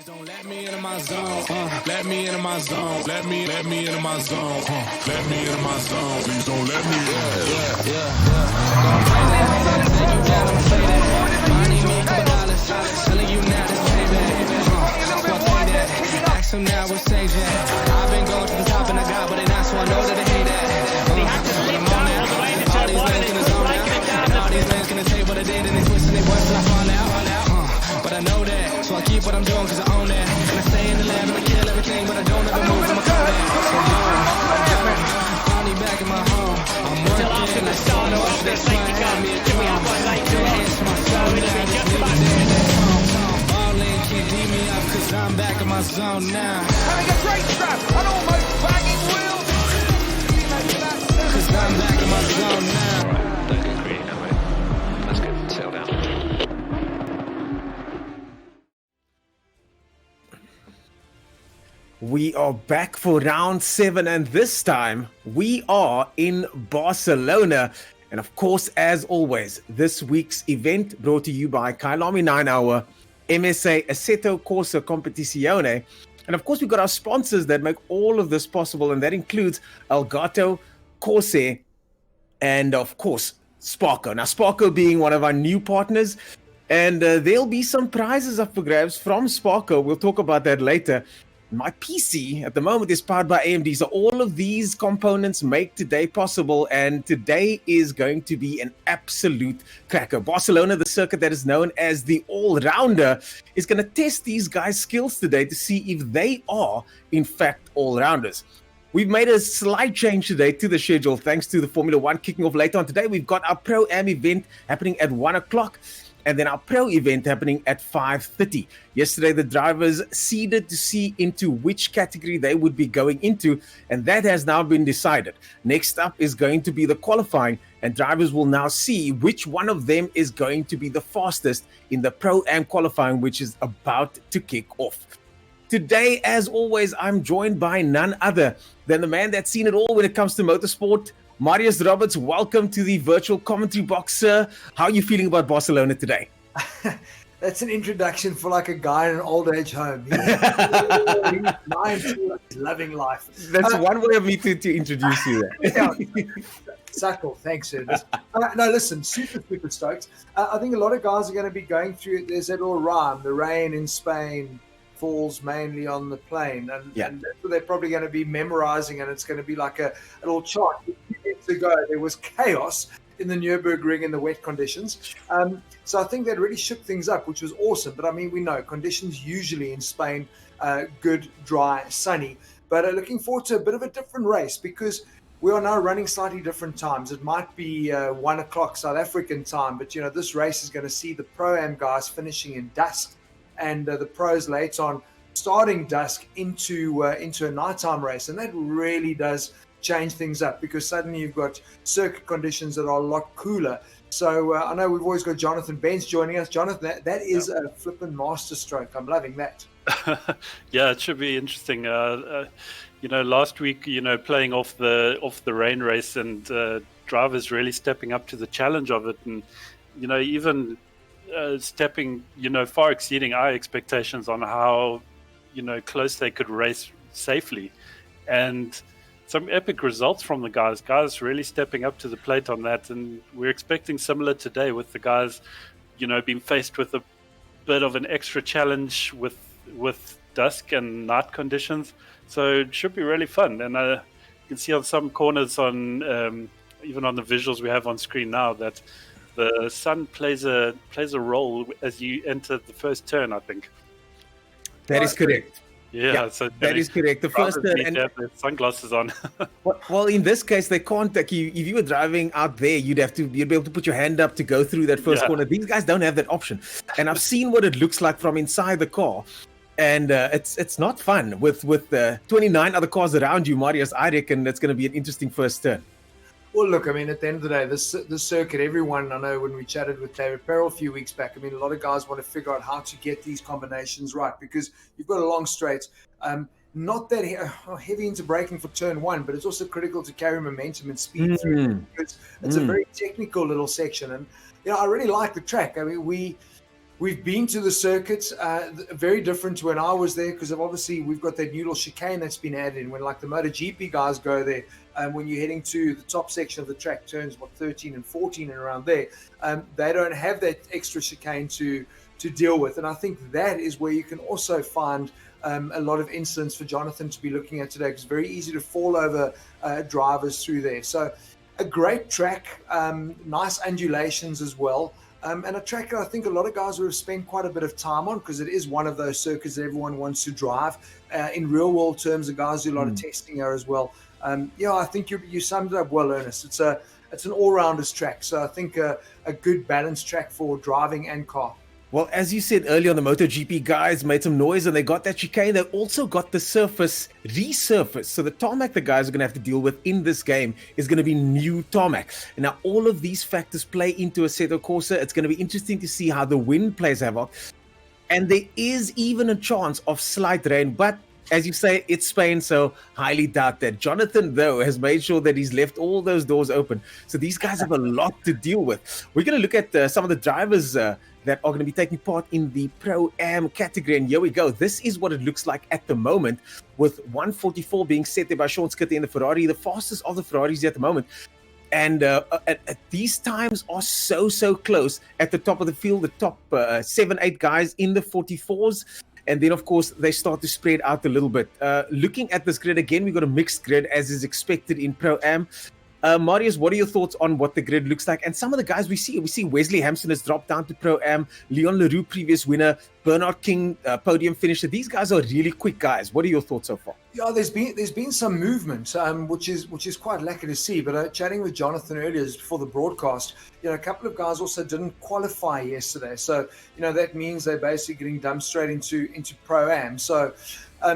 Please don't let me into my zone. Let me into my zone. Let me into my zone. Let me into my zone. Please don't let me. Don't play that. Take you down. Don't play that. Money me $2. Telling you now this payback. Fuck that. Ask him now what's stage at. I've been going to the top and I got what they not, so I know that they hate that. But I'm on that. All these lanes in the zone now. And all these lanes gonna tell you what I did and they twist and they bust till I fall out. But I know that, so I keep what I'm doing cause I own that. And I stay in the lab and I kill everything, but I don't ever move from a cone. So I'll be back in my home. I'm working, I start off this way. Have me a drum. Dance my soul, now just leave it there, that's home. Ballin', can't beat me up cause I'm back in my zone now. Having a great trap, and almost banging wheels. Cause I'm back in my zone now. Don't get greedy now, mate. Let's go settle down. We are back for round 7, and this time we are in Barcelona. And of course, as always, this week's event brought to you by Kailami 9 Hour, MSA Assetto Corsa Competizione. And of course, we've got our sponsors that make all of this possible, and that includes Elgato, Corsair, and of course, Sparko. Now, Sparko being one of our new partners, and there'll be some prizes up for grabs from Sparko. We'll talk about that later. My PC at the moment is powered by AMD, so all of these components make today possible, and today is going to be an absolute cracker. Barcelona, the circuit that is known as the all-rounder, is going to test these guys' skills today to see if they are, in fact, all-rounders. We've made a slight change today to the schedule thanks to the Formula 1 kicking off later on today. We've got our ProAM event happening at 1 o'clock. And then our pro event happening at 5:30. Yesterday, the drivers seeded to see into which category they would be going into, and that has now been decided. Next up is going to be the qualifying, and drivers will now see which one of them is going to be the fastest in the Pro-Am qualifying, which is about to kick off. Today, as always, I'm joined by none other than the man that's seen it all when it comes to motorsport, Marius Roberts. Welcome to the virtual commentary box, sir. How are you feeling about Barcelona today? That's an introduction for like a guy in an old age home. He's loving life. That's one way of me to introduce you there. Suckle, thanks, sir. No, listen, super stoked. I think a lot of guys are going to be going through it. There's that all rhyme. The rain in Spain falls mainly on the plane, and that's what they're probably going to be memorizing, and it's going to be like a little chart. A few years ago, there was chaos in the Nürburgring in the wet conditions. So I think that really shook things up, which was awesome. But I mean, we know conditions usually in Spain, good, dry, sunny. But looking forward to a bit of a different race because we are now running slightly different times. It might be 1 o'clock South African time, but this race is going to see the Pro-Am guys finishing in dusk, and the pros late on starting dusk into a nighttime race. And that really does change things up because suddenly you've got circuit conditions that are a lot cooler. So I know we've always got Jonathan Benz joining us. Jonathan, that is a flippin' masterstroke. I'm loving that. Yeah, it should be interesting. Last week, playing off the rain race and drivers really stepping up to the challenge of it, and even stepping, far exceeding our expectations on how, close they could race safely, and some epic results from the guys really stepping up to the plate on that. And we're expecting similar today with the guys, being faced with a bit of an extra challenge with dusk and night conditions. So it should be really fun. And you can see on some corners on even on the visuals we have on screen now that the sun plays a role as you enter the first turn, I think. That is correct. Yeah, so that is correct. The first turn, and have their sunglasses on. well, in this case, they can't. Like if you were driving out there, you'd be able to put your hand up to go through that first corner. These guys don't have that option, and I've seen what it looks like from inside the car, and it's not fun with 29 other cars around you, Marius. I reckon it's going to be an interesting first turn. Well, look, I mean, at the end of the day, this circuit, everyone, I know when we chatted with David Perrell a few weeks back, I mean, a lot of guys want to figure out how to get these combinations right because you've got a long straight, not that heavy into braking for turn one, but it's also critical to carry momentum and speed through because it's a very technical little section. And, I really like the track. I mean, We've been to the circuits, very different to when I was there, because obviously we've got that new little chicane that's been added in when like the MotoGP guys go there. When you're heading to the top section of the track, turns 13 and 14 and around there, they don't have that extra chicane to deal with. And I think that is where you can also find a lot of incidents for Jonathan to be looking at today, because it's very easy to fall over drivers through there. So a great track, nice undulations as well. And a track that I think a lot of guys would have spent quite a bit of time on, because it is one of those circuits that everyone wants to drive. In real world terms, the guys do a lot of testing there as well. I think you summed it up well, Ernest. It's an all-rounders track. So I think a good balanced track for driving and car. Well, as you said earlier on, the MotoGP guys made some noise and they got that chicane. They also got the surface resurfaced. So the tarmac the guys are going to have to deal with in this game is going to be new tarmac. And now all of these factors play into Assetto Corsa. It's going to be interesting to see how the wind plays havoc. And there is even a chance of slight rain, but as you say, it's Spain, so highly doubt that. Jonathan, though, has made sure that he's left all those doors open. So these guys have a lot to deal with. We're going to look at some of the drivers that are going to be taking part in the Pro-Am category. And here we go. This is what it looks like at the moment, with 144 being set there by Sean Skitty in the Ferrari, the fastest of the Ferraris at the moment. And these times are so close at the top of the field, the top 7-8 guys in the 44s. And then, of course, they start to spread out a little bit. Looking at this grid, again, we've got a mixed grid, as is expected in Pro-Am. Marius, what are your thoughts on what the grid looks like? And some of the guys we see Wesley Hampson has dropped down to Pro-Am, Leon Leroux, previous winner, Bernard King, podium finisher. These guys are really quick guys. What are your thoughts so far? Yeah, there's been some movement, which is quite lucky to see. But chatting with Jonathan earlier before the broadcast, a couple of guys also didn't qualify yesterday. So that means they're basically getting dumped straight into Pro-Am. So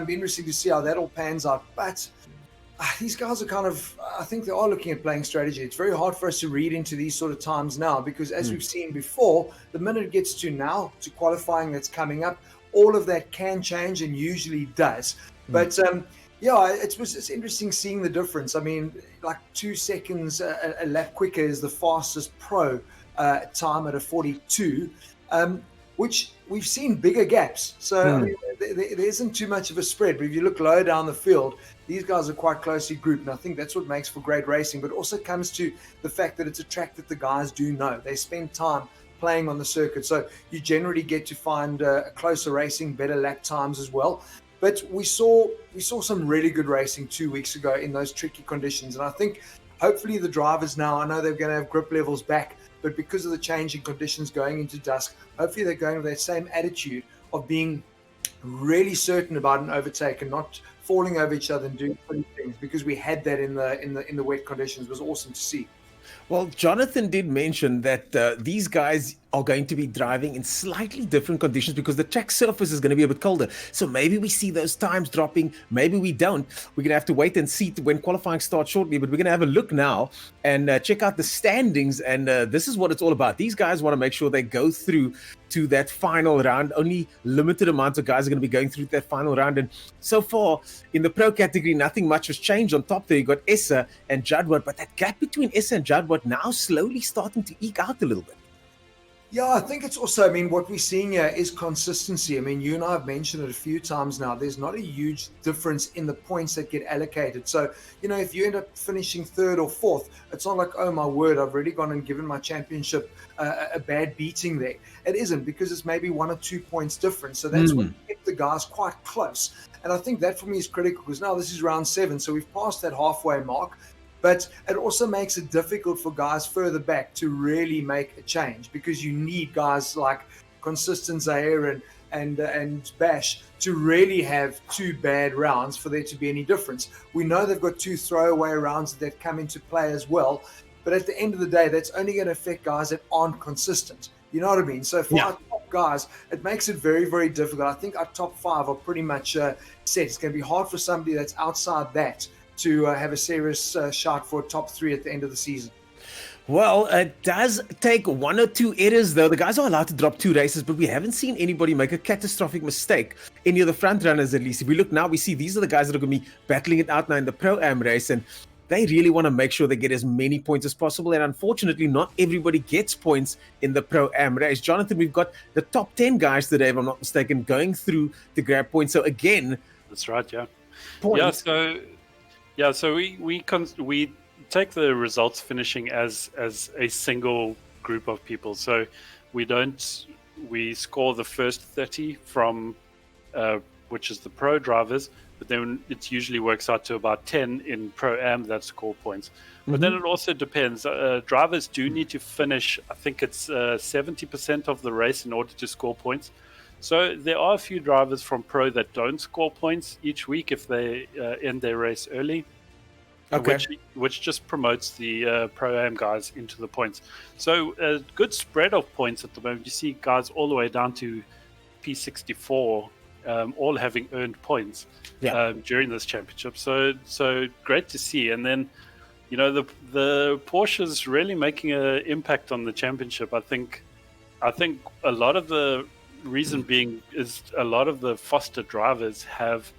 be interesting to see how that all pans out. But these guys are I think they are looking at playing strategy. It's very hard for us to read into these sort of times now, because as we've seen before, the minute it gets to qualifying that's coming up, all of that can change and usually does. But it's interesting seeing the difference. I mean, like 2 seconds a lap quicker is the fastest pro time at a 42, which we've seen bigger gaps. So I mean, there isn't too much of a spread. But if you look lower down the field, these guys are quite closely grouped. And I think that's what makes for great racing. But also comes to the fact that it's a track that the guys do know. They spend time playing on the circuit. So you generally get to find closer racing, better lap times as well. But we saw some really good racing 2 weeks ago in those tricky conditions. And I think hopefully the drivers now, I know they're going to have grip levels back, but because of the changing conditions going into dusk, hopefully they're going with that same attitude of being really certain about an overtake and not falling over each other and doing funny things, because we had that in the wet conditions. It was awesome to see. Well, Jonathan did mention that these guys are going to be driving in slightly different conditions because the track surface is going to be a bit colder. So maybe we see those times dropping, maybe we don't. We're going to have to wait and see when qualifying starts shortly, but we're going to have a look now and check out the standings. And this is what it's all about. These guys want to make sure they go through to that final round. Only limited amounts of guys are going to be going through that final round. And so far in the pro category, nothing much has changed. On top there, you got Essa and Jadwat, but that gap between Essa and Jadwat now slowly starting to eke out a little bit. Yeah, I think it's also, what we're seeing here is consistency. You and I have mentioned it a few times now. There's not a huge difference in the points that get allocated. So, if you end up finishing third or fourth, it's not like, oh my word, I've really gone and given my championship a bad beating there. It isn't, because it's maybe 1 or 2 points difference. So that's what kept the guys quite close. And I think that for me is critical, because now this is round 7. So we've passed that halfway mark. But it also makes it difficult for guys further back to really make a change, because you need guys like Consistent Zaire and Bash to really have 2 bad rounds for there to be any difference. We know they've got 2 throwaway rounds that come into play as well. But at the end of the day, that's only going to affect guys that aren't consistent. You know what I mean? So for our top guys, it makes it very, very difficult. I think our top 5 are pretty much set. It's going to be hard for somebody that's outside that to have a serious shot for a top 3 at the end of the season. Well, it does take 1 or 2 errors, though. The guys are allowed to drop 2 races, but we haven't seen anybody make a catastrophic mistake. Any of the front runners, at least. If we look now, we see these are the guys that are going to be battling it out now in the Pro-Am race. And they really want to make sure they get as many points as possible. And unfortunately, not everybody gets points in the Pro-Am race. Jonathan, we've got the top 10 guys today, if I'm not mistaken, going through to grab points. So again, That's right, yeah. points. So we take the results finishing as a single group of people. So we score the first 30 from which is the pro drivers, but then it usually works out to about 10 in Pro-Am that score points. But then it also depends. Drivers do need to finish, I think it's 70% of the race in order to score points. So there are a few drivers from Pro that don't score points each week if they end their race early. Okay. Which just promotes the Pro-Am guys into the points. So a good spread of points at the moment. You see guys all the way down to P64, all having earned points during this championship. So great to see. And then, the Porsche's really making an impact on the championship. I think a lot of the reason being is a lot of the Foster drivers have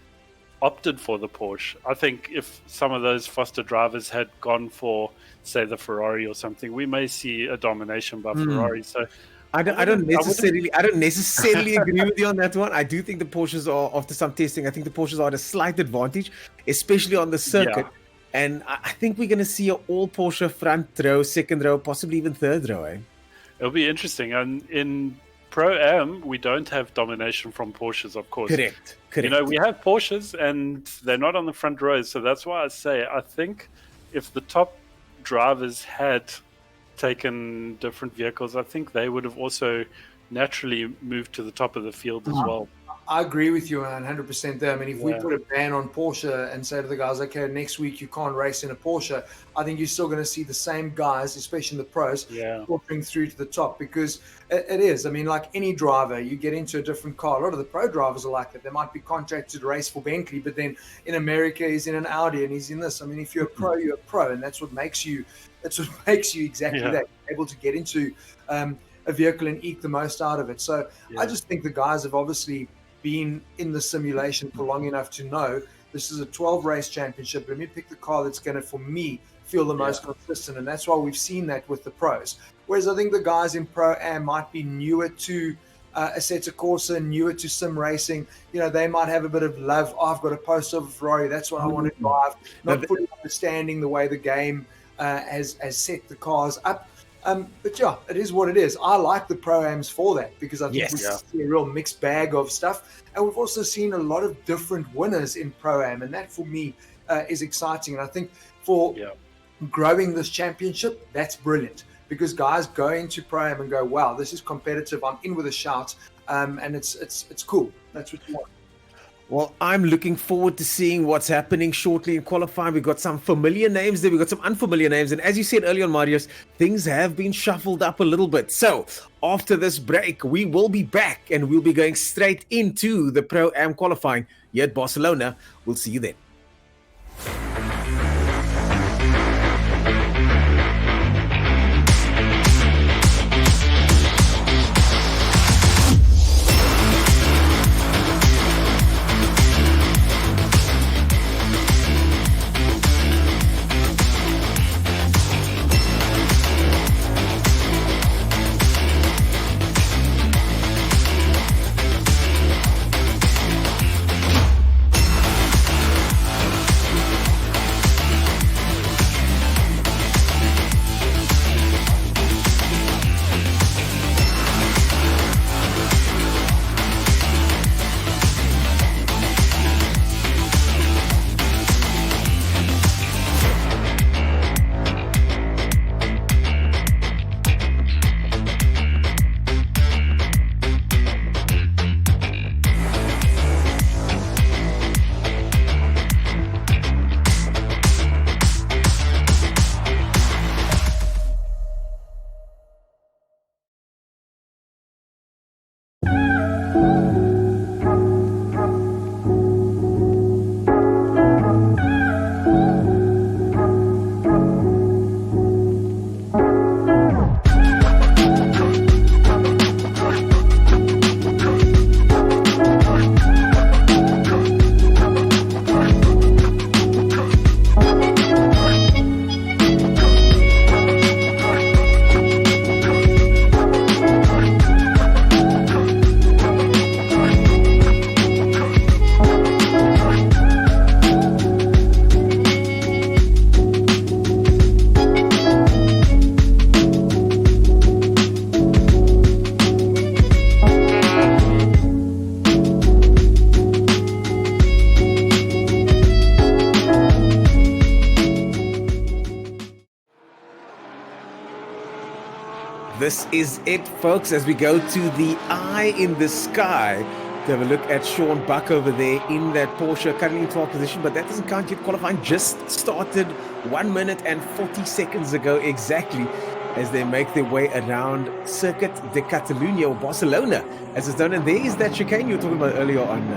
opted for the Porsche. I think if some of those Foster drivers had gone for, say, the Ferrari or something, we may see a domination by Ferrari. So I don't necessarily agree with you on that one. I do think the Porsches are, after some testing, I think the Porsches are at a slight advantage, especially on the circuit. Yeah. And I think we're going to see an all Porsche front row, second row, possibly even third row. It'll be interesting. And in Pro-Am, we don't have domination from Porsches, of course. Correct. We have Porsches and they're not on the front rows. So that's why I say, I think if the top drivers had taken different vehicles, I think they would have also naturally moved to the top of the field as well. I agree with you, man, 100% there. I mean, if we put a ban on Porsche and say to the guys, okay, next week you can't race in a Porsche, I think you're still going to see the same guys, especially in the pros, filtering through to the top, because it is. I mean, like any driver, you get into a different car. A lot of the pro drivers are like that. They might be contracted to race for Bentley, but then in America, he's in an Audi and he's in this. I mean, if you're a pro, you're a pro, and that's what makes you exactly that, able to get into a vehicle and eke the most out of it. So I just think the guys have obviously been in the simulation for long enough to know this is a 12 race championship. Let me pick the car that's going to, for me, feel the most consistent. And that's why we've seen that with the pros. Whereas I think the guys in Pro-Am might be newer to Assetto Corsa, newer to sim racing. They might have a bit of love. Oh, I've got a poster of a Ferrari. That's what I want to drive. Not fully understanding the way the game has set the cars up. But yeah, it is what it is. I like the Pro-Ams for that, because I think we see a real mixed bag of stuff. And we've also seen a lot of different winners in Pro-Am, and that for me is exciting. And I think for growing this championship, that's brilliant, because guys go into Pro-Am and go, wow, this is competitive. I'm in with a shout. And it's cool. That's what you want. Well, I'm looking forward to seeing what's happening shortly in qualifying. We've got some familiar names there. We've got some unfamiliar names. And as you said earlier on, Marius, things have been shuffled up a little bit. So after this break, we will be back and we'll be going straight into the Pro-Am qualifying here at Barcelona. We'll see you then. this is it, folks, as we go to the eye in the sky to have a look at Sean Buck over there in that Porsche, currently in 12th position, but that doesn't count yet. Qualifying just started 1 minute and 40 seconds ago exactly, as they make their way around Circuit de Catalunya, or Barcelona, as it's known. And there is that chicane you were talking about earlier on,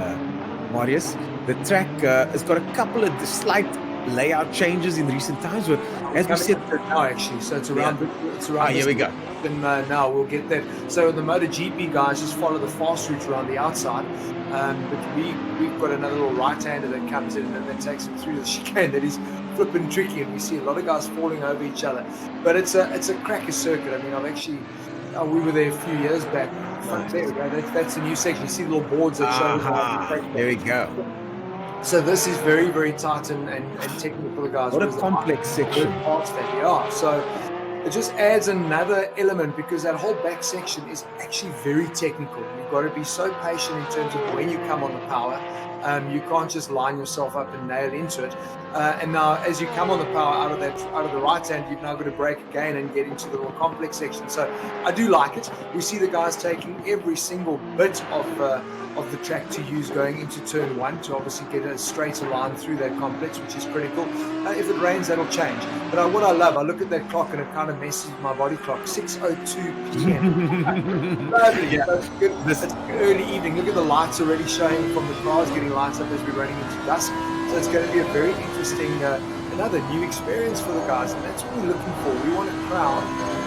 Marius. The track has got a couple of slight layout changes in recent times, but as we said now, actually, so it's around. Yeah. It's around. Here we go. And now we'll get that. So the MotoGP guys just follow the fast route around the outside, but we've got another little right-hander that comes in and then takes them through the chicane that is flipping tricky, and we see a lot of guys falling over each other. But it's a cracker circuit. I mean, I've actually we were there a few years back. There we go. That's a new section. You see the little boards that show. There we go. So this is very, very tight and technical for the guys. What a complex section. Yeah. So it just adds another element, because that whole back section is actually very technical. You've got to be so patient in terms of when you come on the power. You can't just line yourself up and nail into it. And now, as you come on the power out of the right hand, you've now got to brake again and get into the more complex section. So I do like it. We see the guys taking every single bit of the track to use going into turn one to obviously get a straighter line through that complex, which is critical. If it rains, that'll change. But what I love, I look at that clock and it kind of messes with my body clock. 6:02 p.m. Lovely. Yeah. That's good. It's early evening. Look at the lights already showing from the cars, getting lights up as we're running into dusk. So it's going to be a very interesting, another new experience for the guys, and that's what we're looking for. We want to crown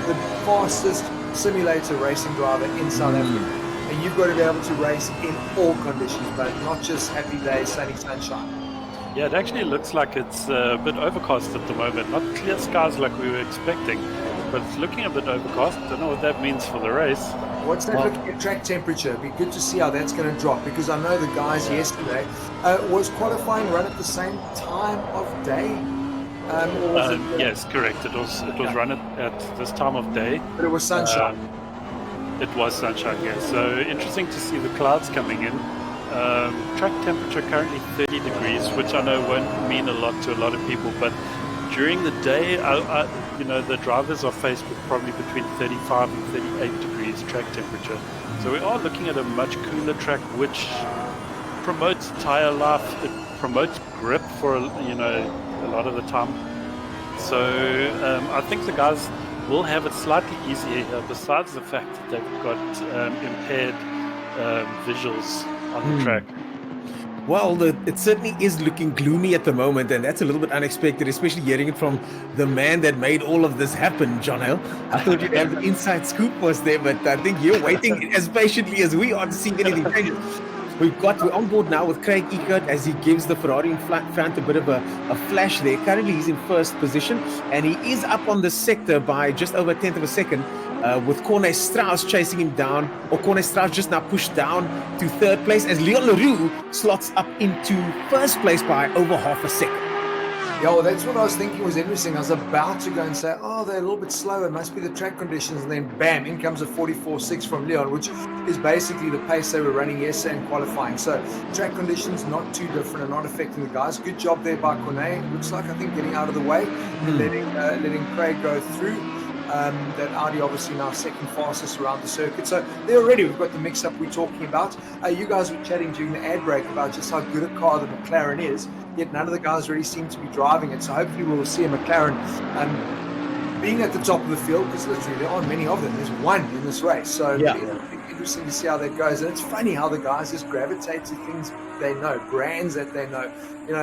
the fastest simulator racing driver in South Africa. And you've got to be able to race in all conditions, but not just happy days, sunny sunshine. Yeah, it actually looks like it's a bit overcast at the moment. Not clear skies like we were expecting, but it's looking a bit overcast. Don't know what that means for the race. What's that looking at track temperature? It'd be good to see how that's going to drop, because I know the guys yesterday was qualifying run at the same time of day. Or was it, yes, correct. It was run at this time of day. But it was sunshine. It was sunshine, yes. So interesting to see the clouds coming in. Track temperature currently 30 degrees, which I know won't mean a lot to a lot of people, but during the day, the drivers are faced with probably between 35 and 38 degrees track temperature. So we are looking at a much cooler track, which promotes tire life. It promotes grip for a lot of the time. So I think the guys will have it slightly easier here, besides the fact that they've got impaired visuals on the track. Well, it certainly is looking gloomy at the moment, and that's a little bit unexpected, especially hearing it from the man that made all of this happen, John Hill. I thought you'd have the inside scoop was there, but I think you're waiting as patiently as we are to see anything change. We're on board now with Craig Eckert as he gives the Ferrari in front a bit of a flash there. Currently, he's in first position, and he is up on the sector by just over a tenth of a second, with Corne Strauss chasing him down, or Corne Strauss just now pushed down to third place as Leon Leroux slots up into first place by over half a second. Yeah, well, that's what I was thinking was interesting. I was about to go and say, they're a little bit slower. It must be the track conditions. And then, bam, in comes a 44.6 from Leon, which is basically the pace they were running yesterday in qualifying. So, track conditions not too different and not affecting the guys. Good job there by Corne. Looks like, I think, getting out of the way and letting Craig go through. That Audi obviously now second fastest around the circuit. So there already we've got the mix-up we're talking about. You guys were chatting during the ad break about just how good a car the McLaren is, yet none of the guys really seem to be driving it. So hopefully we'll see a McLaren being at the top of the field, because literally there aren't many of them. There's one in this race. So it'll be interesting to see how that goes. And it's funny how the guys just gravitate to things they know, brands that they know.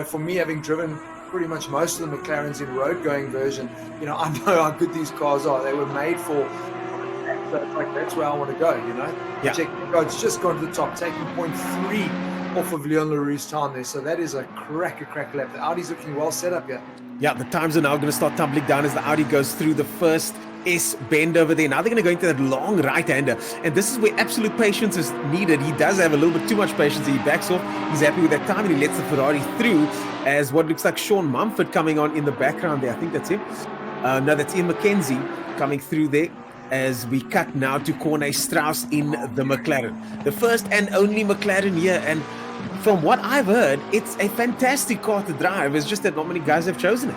For me, having driven pretty much most of the McLarens in road-going version, I know how good these cars are. They were made for, so it's like, that's where I want to go, Yeah. Check, it's just gone to the top, taking 0.3 off of Leon Leroux's time there. So that is a crack lap. The Audi's looking well set up here. Yeah, the times are now going to start tumbling down as the Audi goes through the first S bend over there. Now they're going to go into that long right-hander, and this is where absolute patience is needed. He does have a little bit too much patience. He backs off. He's happy with that time, and he lets the Ferrari through as what looks like Sean Mumford coming on in the background there. I think that's him. No, that's Ian McKenzie coming through there as we cut now to Corne Strauss in the McLaren. The first and only McLaren here, and from what I've heard, it's a fantastic car to drive. It's just that not many guys have chosen it.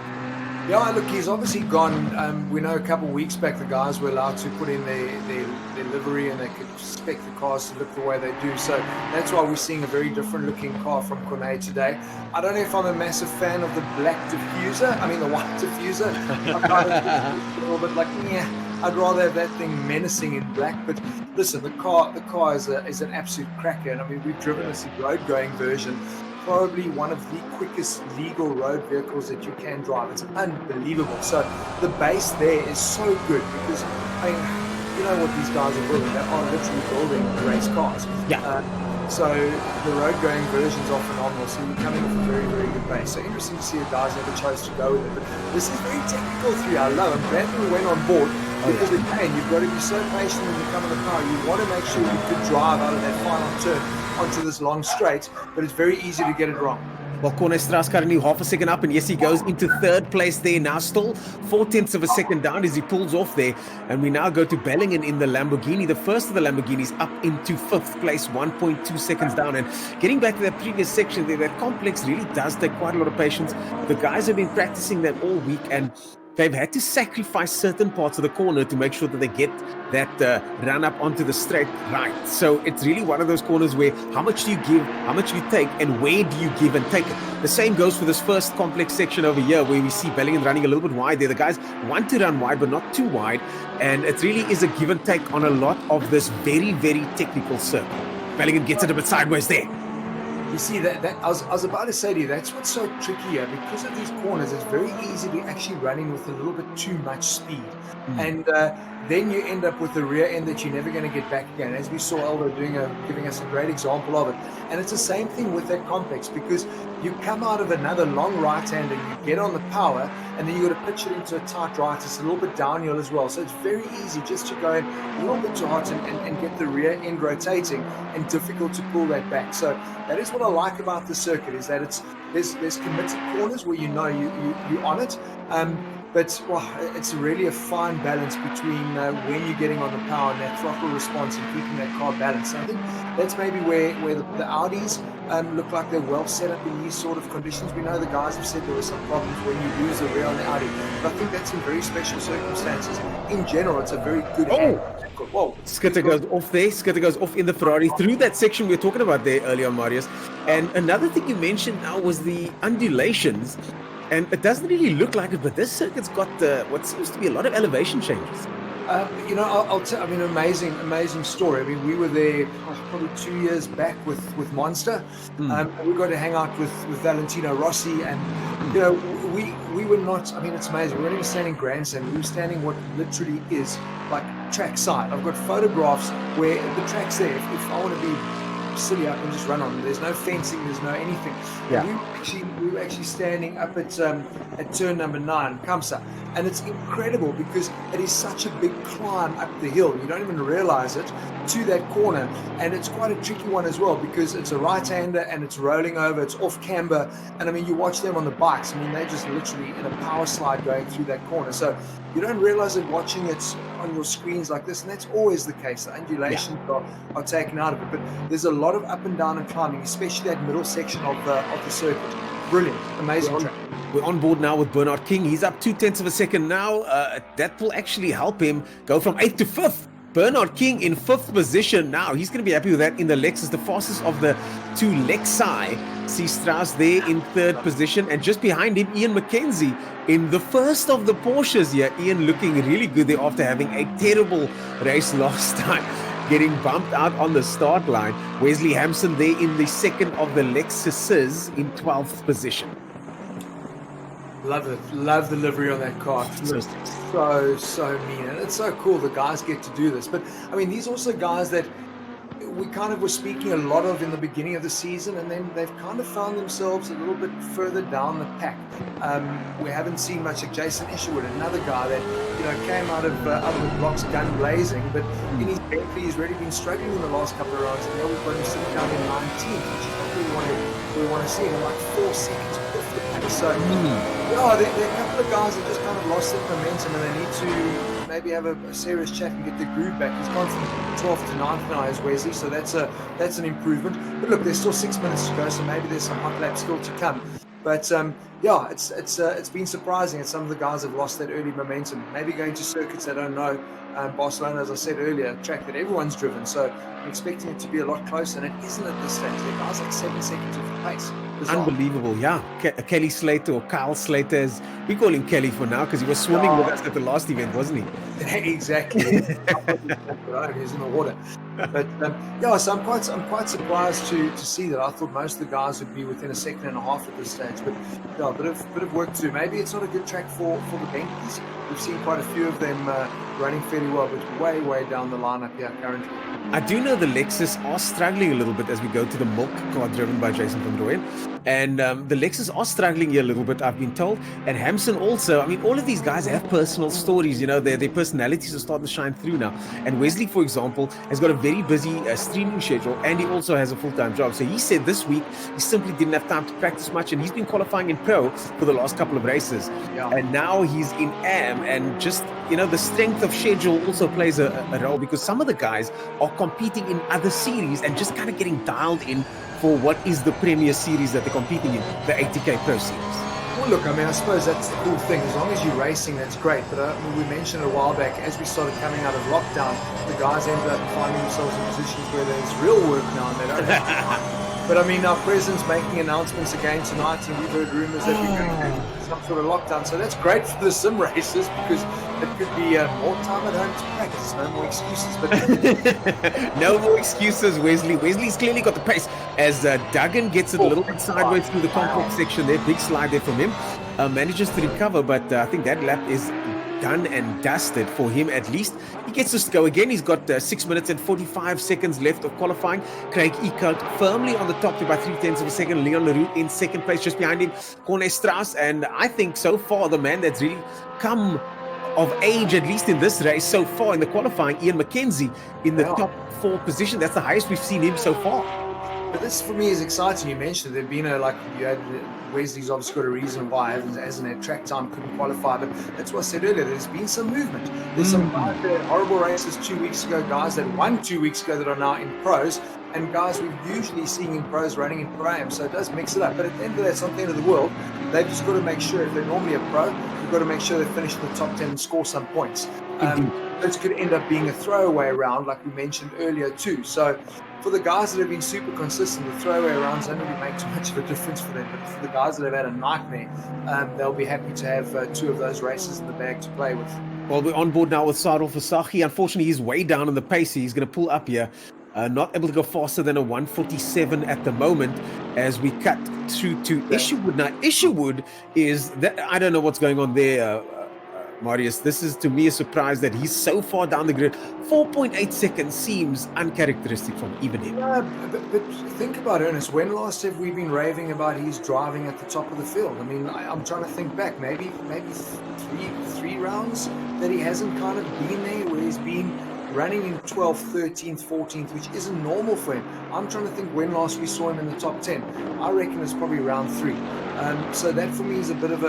Yeah, look, he's obviously gone. We know a couple of weeks back the guys were allowed to put in their livery and they could spec the cars to look the way they do. So that's why we're seeing a very different looking car from Cornet today. I don't know if I'm a massive fan of the black diffuser. I mean, the white diffuser. I'm kind of a little bit like, yeah, I'd rather have that thing menacing in black. But listen, the car is an absolute cracker. And I mean, we've driven this road-going version. Probably one of the quickest legal road vehicles that you can drive. It's unbelievable. So the base there is so good because, I mean, you know what these guys are building. They are literally building race cars. Yeah. So the road-going versions are phenomenal. So you're coming off a very, very good base. So interesting to see the guys never chose to go with it. But this is very technical 3-hour low. I'm glad we went on board because again, you've got to be so patient when you come in the car. You want to make sure you can drive out of that final turn onto this long straight, but it's very easy to get it wrong. Well, Cornet Stra's currently half a second up, and yes, he goes into third place there now, still 0.4 of a second down as he pulls off there. And we now go to Bellingen in the Lamborghini, the first of the Lamborghinis, up into fifth place, 1.2 seconds down. And getting back to that previous section there, that complex really does take quite a lot of patience. The guys have been practicing that all week, and they've had to sacrifice certain parts of the corner to make sure that they get that run up onto the straight right. So it's really one of those corners where how much do you give, how much do you take, and where do you give and take it? The same goes for this first complex section over here where we see Bellingen running a little bit wide there. The guys want to run wide, but not too wide. And it really is a give and take on a lot of this very, very technical circle. Bellingen gets it a bit sideways there. You see, that I was about to say to you, that's what's so tricky here. Because of these corners, it's very easy to actually run in with a little bit too much speed. And then you end up with the rear end that you're never going to get back again. As we saw Aldo giving us a great example of it. And it's the same thing with that complex, because you come out of another long right-hander, you get on the power, and then you got to pitch it into a tight right. It's a little bit downhill as well. So it's very easy just to go in a little bit too hot and get the rear end rotating, and difficult to pull that back. So that is what I like about the circuit, is that there's committed corners where you know you're on it. But it's really a fine balance between when you're getting on the power and that throttle response and keeping that car balanced. So I think that's maybe where the Audis look like they're well set up in these sort of conditions. We know the guys have said there were some problems when you lose the rear on the Audi, but I think that's in very special circumstances. In general, it's a very good hand. Whoa. Skitter goes off there. Skitter goes off in the Ferrari through that section we were talking about there earlier, Marius. And another thing you mentioned now was the undulations. And it doesn't really look like it, but this circuit's got what seems to be a lot of elevation changes. I'll tell. I mean, amazing story. I mean, we were there probably 2 years back with Monster. We got to hang out with Valentino Rossi, and you know, we were not. I mean, it's amazing. We weren't even standing grandstand. We were standing what literally is like track side. I've got photographs where the track's there. If I want to be silly, I can just run on. There's no fencing, there's no anything. Yeah. We were actually standing up at turn number 9, Kamsa, and it's incredible because it is such a big climb up the hill. You don't even realize it to that corner, and it's quite a tricky one as well because it's a right-hander and it's rolling over, it's off camber, and I mean, you watch them on the bikes. I mean, they're just literally in a power slide going through that corner. So you don't realize it watching it on your screens like this, and that's always the case. The undulations are taken out of it, but there's a lot of up and down and climbing, especially that middle section of the circuit. Brilliant, amazing track. We're on board now with Bernard King. He's up 0.2 of a second now. That will actually help him go from 8th to 5th. Bernard King in 5th position now. He's going to be happy with that in the Lexus, the fastest of the two Lexi. See Strauss there in 3rd position, and just behind him, Ian McKenzie in the first of the Porsches here. Ian looking really good there after having a terrible race last time, getting bumped out on the start line. Wesley Hampson there in the 2nd of the Lexuses in 12th position. Love it. Love the livery on that car. It looks so mean. And it's so cool the guys get to do this. But, I mean, these also guys that we kind of were speaking a lot of in the beginning of the season, and then they've kind of found themselves a little bit further down the pack. We haven't seen much of Jason Isherwood, another guy that, you know, came out of the blocks gun blazing, but in his Bentley he's really been struggling in the last couple of rounds, and now we've got him sitting down in 19th, which is not what we want to see. They're like 4 seconds off the pack. So, there are a couple of guys that just kind of lost their momentum, and they need to maybe have a serious chat and get the groove back. He's gone from 12th to 9th now as Wesley, so that's an improvement. But look, there's still 6 minutes to go, so maybe there's some hot laps still to come. But yeah, it's been surprising that some of the guys have lost that early momentum. Maybe going to circuits they don't know. Barcelona, as I said earlier, a track that everyone's driven. So I'm expecting it to be a lot closer, and it isn't at this stage. The guys like 7 seconds of the pace. Bizarre. Unbelievable, yeah. Kelly Slater, or Kyle Slater, as we call him Kelly for now, because he was swimming with us at the last event, wasn't he? Exactly. He's in the water. But yeah, so I'm quite surprised to see that. I thought most of the guys would be within a second and a half at this stage. But yeah, a bit of work to do. Maybe it's not a good track for the Bentleys. We've seen quite a few of them running fairly well, but way down the lineup here currently. I do know the Lexus are struggling a little bit as we go to the milk car driven by Jason van Rooyen. And the Lexus are struggling here a little bit, I've been told. And Hampson also. I mean, all of these guys have personal stories, you know, their personalities are starting to shine through now. And Wesley, for example, has got a very busy streaming schedule, and he also has a full-time job. So he said this week he simply didn't have time to practice much, and he's been qualifying in Pro for the last couple of races. Yeah. And now he's in AM, and just, you know, the strength of schedule also plays a role, because some of the guys are competing in other series and just kind of getting dialed in for what is the premier series that they're competing in, the 80K Pro Series. Well, look, I mean, I suppose that's the cool thing. As long as you're racing, that's great. But we mentioned a while back, as we started coming out of lockdown, the guys ended up finding themselves in positions where there's real work now and they don't have time. But I mean, our president's making announcements again tonight, and we've heard rumors that we're going to have some sort of lockdown. So that's great for the sim races, because it could be more time at home to practice. No more excuses. But no more excuses, Wesley. Wesley's clearly got the pace as Duggan gets it a little bit sideways through the complex section there. Big slide there from him. Manages to recover, but I think that lap is done and dusted for him at least. He gets to go again. He's got 6 minutes and 45 seconds left of qualifying. Craig Eekhout firmly on the top by 0.3 of a second. Leon Leroux in second place, just behind him, Corne Straas. And I think so far the man that's really come of age, at least in this race so far in the qualifying, Ian McKenzie in the top 4 position. That's the highest we've seen him so far. But this for me is exciting. You mentioned there'd been Wesley's obviously got a reason why he hasn't had track time, couldn't qualify, but that's what I said earlier. There's been some movement. There's some guys that had horrible races 2 weeks ago, guys that won 2 weeks ago that are now in pros, and guys we're usually seeing in pros running in ProAM. So it does mix it up. But at the end of the day, it's not the end of the world. They've just got to make sure, if they're normally a pro, they've got to make sure they finish in the top 10 and score some points. This could end up being a throwaway round, like we mentioned earlier too. So for the guys that have been super consistent, the throwaway rounds don't really make too much of a difference for them. But for the guys that have had a nightmare, they'll be happy to have 2 of those races in the bag to play with. Well, we're on board now with Sarel Versaghi. Unfortunately, he's way down in the pace. He's going to pull up here. Not able to go faster than a 147 at the moment as we cut through to Isherwood. Now, Isherwood is that, I don't know what's going on there, Marius. This is, to me, a surprise that he's so far down the grid. 4.8 seconds seems uncharacteristic from even him. But think about it, Ernest. When last have we been raving about his driving at the top of the field? I mean, I'm trying to think back. Maybe three rounds that he hasn't kind of been there, where he's been running in 12th, 13th, 14th, which isn't normal for him. I'm trying to think when last we saw him in the top 10. I reckon it's probably round 3. So that for me is a bit of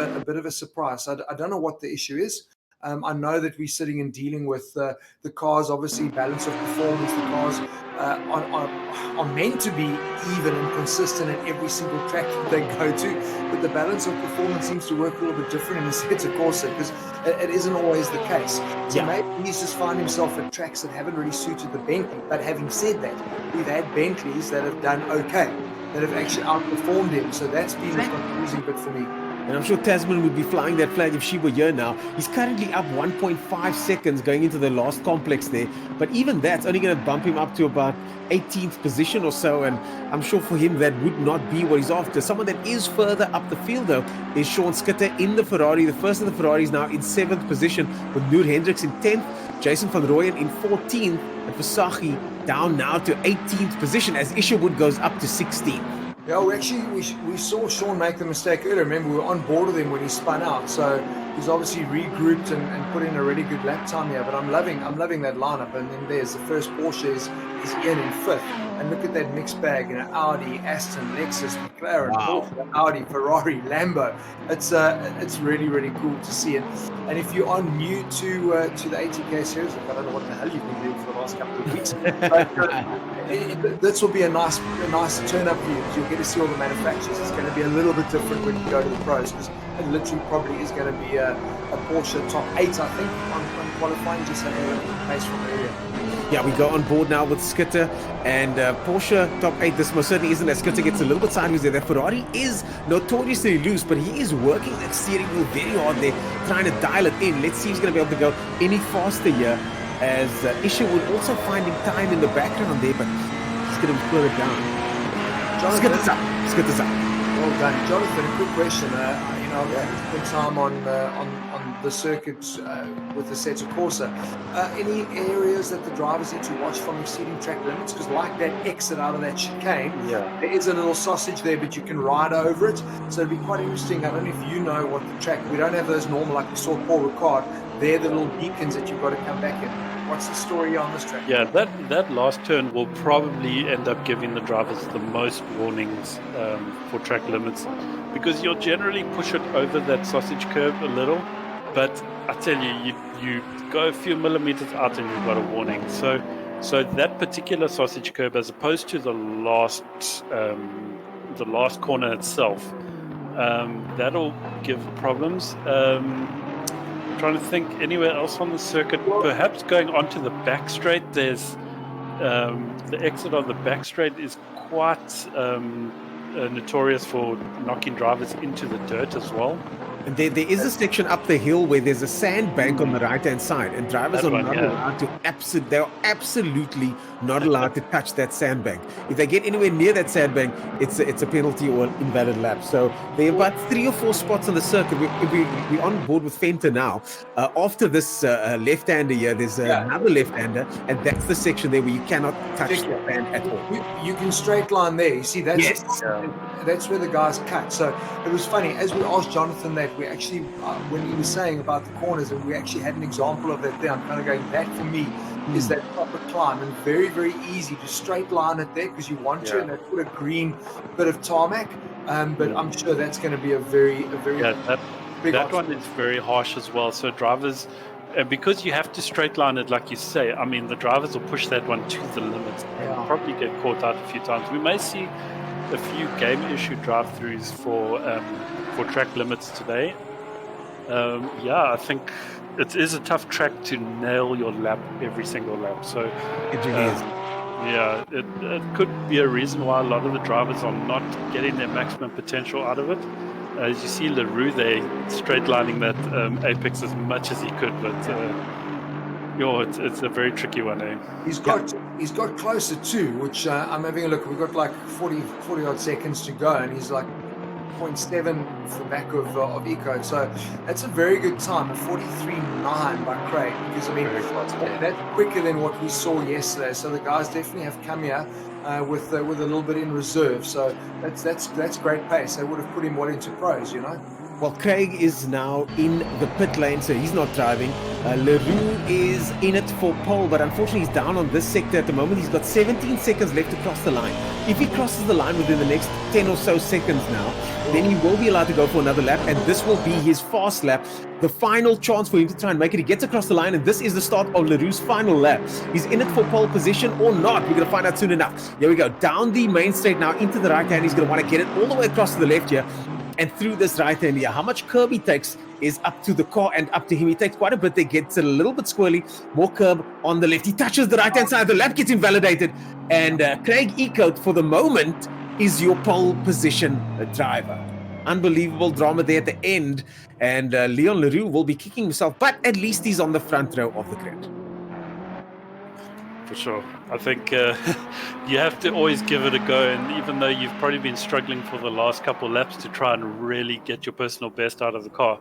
a surprise. I don't know what the issue is. I know that we're sitting and dealing with the cars, obviously balance of performance. The cars are meant to be even and consistent at every single track that they go to, but the balance of performance seems to work a little bit different in the Assetto Corsa, because it isn't always the case. So maybe he's just found himself at tracks that haven't really suited the Bentley. But having said that, we've had Bentleys that have done okay, that have actually outperformed him. So that's been the confusing bit for me. And I'm sure Tasman would be flying that flag if she were here now. He's currently up 1.5 seconds going into the last complex there. But even that's only going to bump him up to about 18th position or so. And I'm sure for him that would not be what he's after. Someone that is further up the field, though, is Sean Skitter in the Ferrari. The first of the Ferraris now in 7th position, with Noor Hendricks in 10th. Jason van Rooyen in 14th. And Versaghi down now to 18th position as Isherwood goes up to 16th. Yeah, we saw Sean make the mistake earlier. Remember, we were on board with him when he spun out. So he's obviously regrouped and put in a really good lap time here. But I'm loving that lineup. And then there's the first Porsche is is Ian in 5th. And look at that mixed bag, Audi, Aston, Lexus, McLaren, Porsche, Audi, Ferrari, Lambo. It's really, really cool to see it. And if you are new to the ATK series, I don't know what the hell you've been doing for the last couple of weeks, but this will be a nice turn up for you, because you'll get to see all the manufacturers. It's going to be a little bit different when you go to the pros, because it literally probably is going to be a Porsche top 8, I think, on qualifying, just having a look at the pace from earlier. Yeah, we go on board now with Skitter and Porsche top 8. This most certainly isn't as Skitter gets a little bit sideways there. That Ferrari is notoriously loose, but he is working that steering wheel very hard there, trying to dial it in. Let's see if he's going to be able to go any faster here, as Isherwood also finding time in the background there, but he's going to pull it down. Skitter's up. Well done, Jonathan. A quick question. I've spent time on the circuits with the Assetto Corsa. Any areas that the drivers need to watch from exceeding track limits? Because like that exit out of that chicane, there is a little sausage there, but you can ride over it. So it'd be quite interesting. I don't know if you know what the track. We don't have those normal like we saw Paul Ricard. They're the little beacons that you've got to come back in. What's the story on this track? Yeah, that last turn will probably end up giving the drivers the most warnings for track limits, because you'll generally push it over that sausage curve a little, but I tell you, you go a few millimeters out and you've got a warning. So that particular sausage curve, as opposed to the last corner itself, that'll give problems. Trying to think anywhere else on the circuit, perhaps going onto the back straight. There's the exit on the back straight is quite notorious for knocking drivers into the dirt as well. And there is a section up the hill where there's a sandbank on the right-hand side, and drivers are not allowed to they're absolutely not allowed to touch that sandbank. If they get anywhere near that sandbank, it's a penalty or an invalid lap. So there are about 3 or 4 spots on the circuit. We're on board with Fenter now. After this left-hander here, there's another left-hander, and that's the section there where you cannot touch the sand at all. You can straight line there. You see, that's where the guys cut. So it was funny, as we asked Jonathan that, we actually, when he was saying about the corners, and we actually had an example of that there. I'm kind of going, that for me is that proper climb, and very, very easy to straight line it there because you want to, and they put a green bit of tarmac. But I'm sure that's going to be a very big that one is very harsh as well. So drivers, because you have to straight line it, like you say, I mean, the drivers will push that one to the limit and probably get caught out a few times. We may see a few game issue drive-throughs for track limits today. I think it is a tough track to nail your lap every single lap. So it really is. Yeah, it could be a reason why a lot of the drivers are not getting their maximum potential out of it. As you see, LaRue, they straight lining that apex as much as he could, but it's a very tricky one, eh? He's got closer too, which I'm having a look. We've got like 40 odd seconds to go, and he's like 0.7 off the back of Eco. So that's a very good time, a 43.9 by Craig, because I mean that's quicker than what we saw yesterday. So the guys definitely have come here with a little bit in reserve. So that's great pace. They would have put him into pros, Well, Craig is now in the pit lane, so he's not driving. LaRue is in it for pole, but unfortunately he's down on this sector at the moment. He's got 17 seconds left to cross the line. If he crosses the line within the next 10 or so seconds now, then he will be allowed to go for another lap, and this will be his fast lap. The final chance for him to try and make it. He gets across the line, and this is the start of LaRue's final lap. He's in it for pole position or not. We're going to find out soon enough. Here we go. Down the main straight now into the right hand. He's going to want to get it all the way across to the left here. And through this right hand here, how much curb he takes is up to the car and up to him. He takes quite a bit. They gets a little bit squirrely. More curb on the left. He touches the right hand side. The lap gets invalidated. And Craig Ecout, for the moment, is your pole position driver. Unbelievable drama there at the end. And Leon LaRue will be kicking himself, but at least he's on the front row of the grid. For sure. I think you have to always give it a go, and even though you've probably been struggling for the last couple of laps to try and really get your personal best out of the car,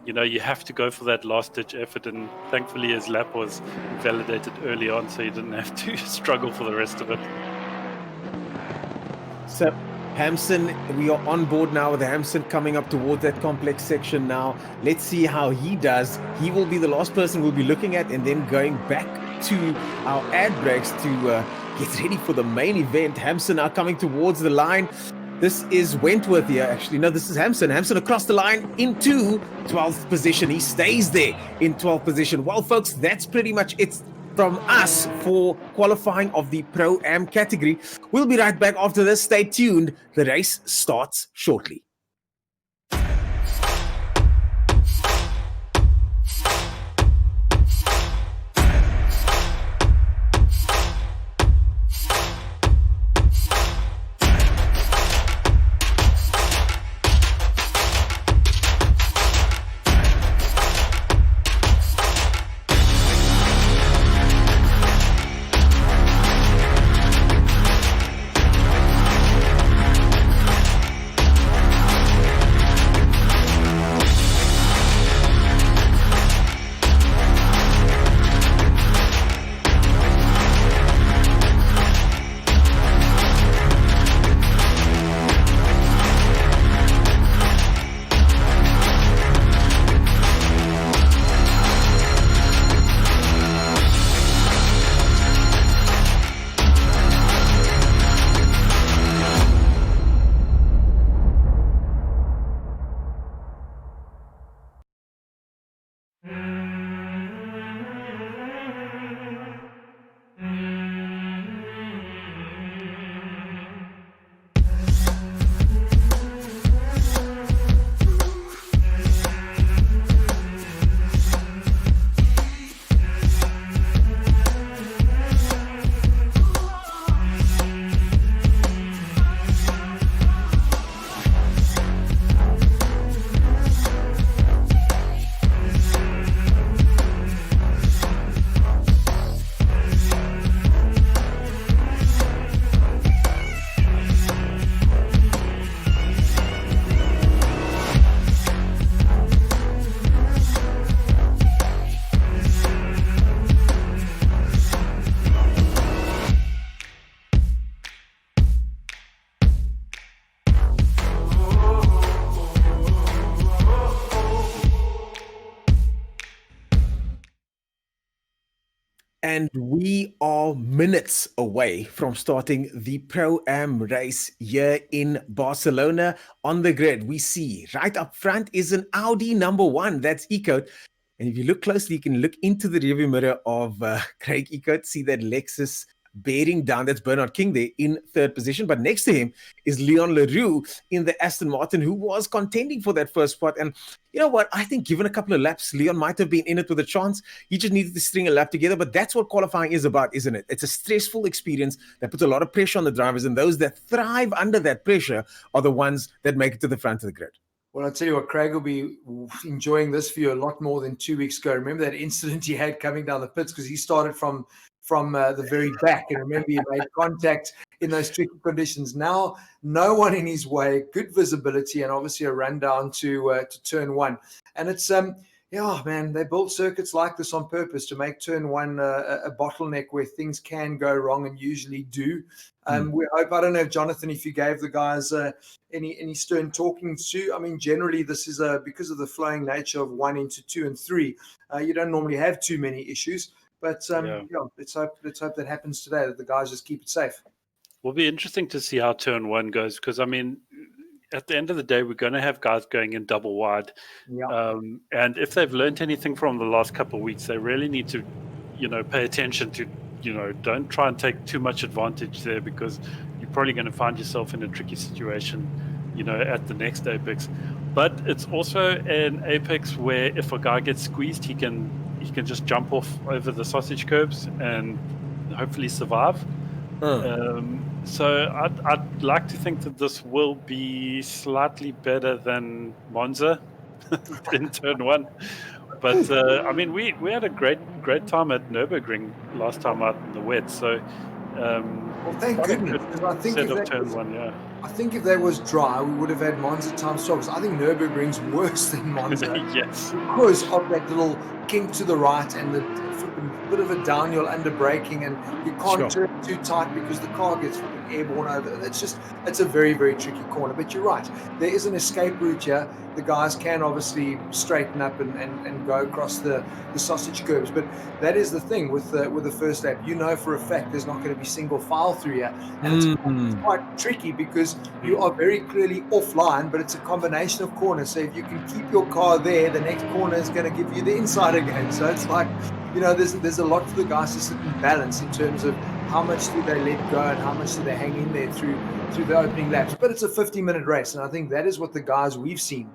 you have to go for that last-ditch effort, and thankfully his lap was validated early on, so he didn't have to struggle for the rest of it. So Hampson, we are on board now with Hampson coming up towards that complex section now. Let's see how he does. He will be the last person we'll be looking at, and then going back to our ad breaks to gets ready for the main event. Hampson now coming towards the line. This is Wentworth here. Actually, no, this is Hampson. Hampson across the line into 12th position. He stays there in 12th position. Well, folks, that's pretty much it from us for qualifying of the Pro-Am category. We'll be right back after this. Stay tuned. The race starts shortly. And we are minutes away from starting the Pro-Am race here in Barcelona. On the grid, we see right up front is an Audi number 1. That's Ecoat. And if you look closely, you can look into the rearview mirror of Craig Ecoat, see that Lexus bearing down. That's Bernard King there in 3rd position. But next to him is Leon Leroux in the Aston Martin, who was contending for that first spot. And you know what? I think given a couple of laps, Leon might have been in it with a chance. He just needed to string a lap together. But that's what qualifying is about, isn't it? It's a stressful experience that puts a lot of pressure on the drivers. And those that thrive under that pressure are the ones that make it to the front of the grid. Well, I'll tell you what, Craig will be enjoying this view a lot more than 2 weeks ago. Remember that incident he had coming down the pits because he started from the very back. And remember, he made contact in those tricky conditions. Now, no one in his way, good visibility, and obviously a run down to turn 1. And it's, yeah, man, they build circuits like this on purpose to make turn 1 a bottleneck where things can go wrong and usually do. We hope, I don't know, Jonathan, if you gave the guys any stern talking to. I mean, generally, this is because of the flowing nature of 1 into 2 and 3. You don't normally have too many issues. But yeah, let's hope that happens today, that the guys just keep it safe. Will be interesting to see how turn 1 goes, because I mean, at the end of the day, we're going to have guys going in double wide. Yeah. And if they've learned anything from the last couple of weeks, they really need to, pay attention to, don't try and take too much advantage there, because you're probably going to find yourself in a tricky situation, at the next apex. But it's also an apex where if a guy gets squeezed, he can just jump off over the sausage curbs and hopefully survive. So I'd like to think that this will be slightly better than Monza in turn 1. But I mean, we had a great time at Nürburgring last time out in the wet. So well, thank goodness. Because I think of turn 1, yeah. I think if that was dry, we would have had Monza times 12. I think Nürburgring's worse than Monza Yes. because of that little kink to the right and the flipping bit of a downhill under braking, and you can't turn too tight because the car gets flipping airborne over. It's a very, very tricky corner. But you're right, there is an escape route here. The guys can obviously straighten up and go across the sausage curves. But that is the thing with the first lap. You know for a fact there's not going to be single file through here. And it's quite tricky because you are very clearly offline, but it's a combination of corners. So if you can keep your car there, the next corner is going to give you the inside again. So it's like, there's a lot for the guys to sit and balance in terms of how much do they let go and how much do they hang in there through the opening laps. But it's a 50-minute race, and I think that is what the guys we've seen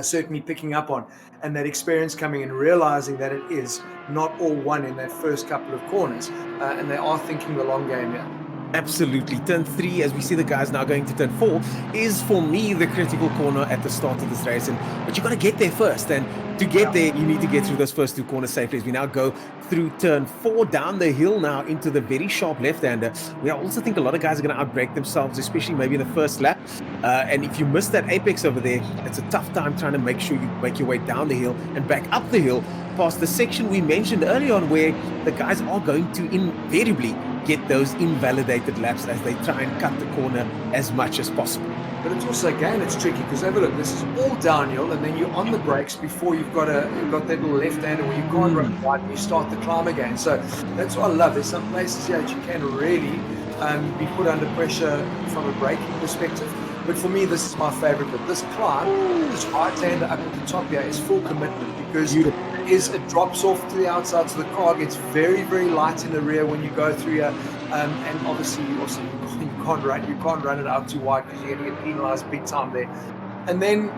certainly picking up on, and that experience coming and realizing that it is not all one in that first couple of corners, and they are thinking the long game here. Absolutely. Turn 3, as we see the guys now going to turn 4, is for me the critical corner at the start of this race. But you got to get there first. And to get there, you need to get through those first 2 corners safely. As we now go through turn 4, down the hill now into the very sharp left-hander. We also think a lot of guys are going to outbrake themselves, especially maybe in the first lap. And if you miss that apex over there, it's a tough time trying to make sure you make your way down the hill and back up the hill past the section we mentioned earlier on, where the guys are going to invariably get those invalidated laps as they try and cut the corner as much as possible. But it's also, again, it's tricky because have a look, this is all downhill, and then you're on the brakes before you've got that little left-hander where you can't run right and you start the climb again. So that's what I love. There's some places here that you can really be put under pressure from a braking perspective. But for me, this is my favorite bit. This climb, this right-hander up at the top here is full commitment because it drops off to the outside, so the car gets very, very light in the rear when you go through here. And obviously, you can't run it out too wide because you're going to get penalized big time there. And then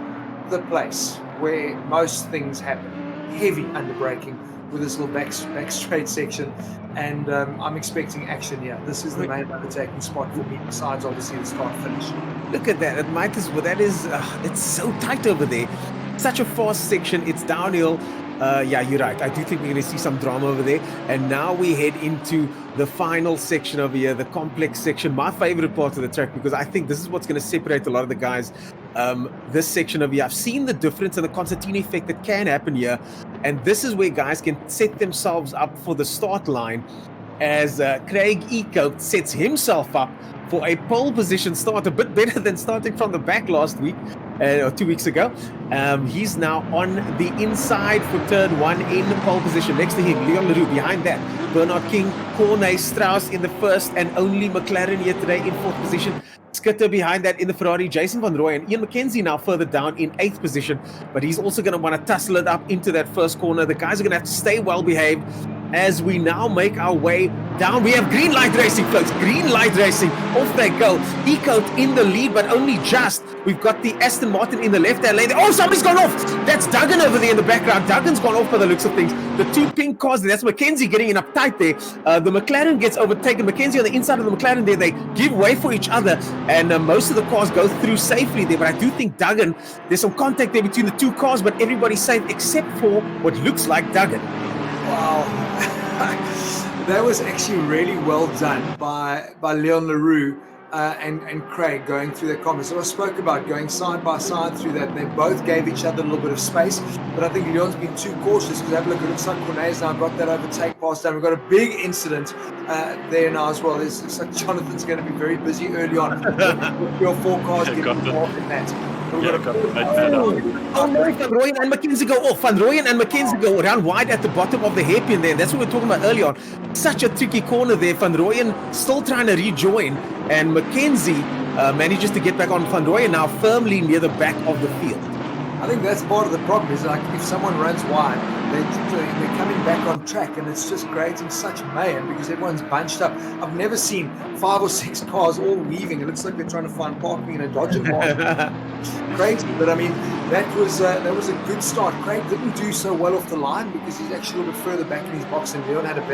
the place where most things happen, heavy under braking with this little back straight section. And I'm expecting action here. This is the main overtaking spot for me, besides obviously the start finish. Look at that. It might as well. That is, it's so tight over there. Such a fast section. It's downhill. Yeah, you're right. I do think we're going to see some drama over there. And now we head into the final section over here, the complex section, my favorite part of the track, because I think this is what's going to separate a lot of the guys. This section over here, I've seen the difference and the concertina effect that can happen here. And this is where guys can set themselves up for the start line as Craig Ecote sets himself up for a pole position start, a bit better than starting from the back last week or 2 weeks ago. He's now on the inside for turn 1 in pole position. Next to him, Leon Leroux. Behind that, Bernard King, Corne Strauss in the first and only McLaren here today in 4th position. Skitter behind that in the Ferrari, Jason Van Rooyen and Ian McKenzie now further down in 8th position, but he's also going to want to tussle it up into that first corner. The guys are going to have to stay well behaved as we now make our way down. We have green light racing, folks. Green light racing. Off they go. Ecote in the lead, but only just. We've got the Aston Martin in the left-hand lane. Oh, somebody's gone off. That's Duggan over there in the background. Duggan's gone off by the looks of things. The 2 pink cars, that's McKenzie getting in up tight there. The McLaren gets overtaken. McKenzie on the inside of the McLaren there. They give way for each other, and most of the cars go through safely there. But I do think Duggan, there's some contact there between the 2 cars, but everybody's safe except for what looks like Duggan. Wow. That was actually really well done by Leon Leroux and Craig going through their comments. So I spoke about going side by side through that. They both gave each other a little bit of space, but I think Leon's been too cautious because have a look, it looks like Corne's now got that overtake pass down. We've got a big incident there now as well. It looks like Jonathan's going to be very busy early on. 3 or 4 cars getting involved in that. Van Rooyen and McKenzie go off. Van Rooyen and McKenzie go around wide at the bottom of the hairpin there. That's what we were talking about earlier on. Such a tricky corner there. Van Rooyen still trying to rejoin, and McKenzie manages to get back on. Van Rooyen now firmly near the back of the field. I think that's part of the problem is like if someone runs wide, they're coming back on track, and it's just creating such mayhem because everyone's bunched up. I've never seen 5 or 6 cars all weaving. It looks like they're trying to find parking in a Dodger market. Crazy, but I mean that was a good start. Craig didn't do so well off the line because he's actually a little bit further back in his box, and Leon had a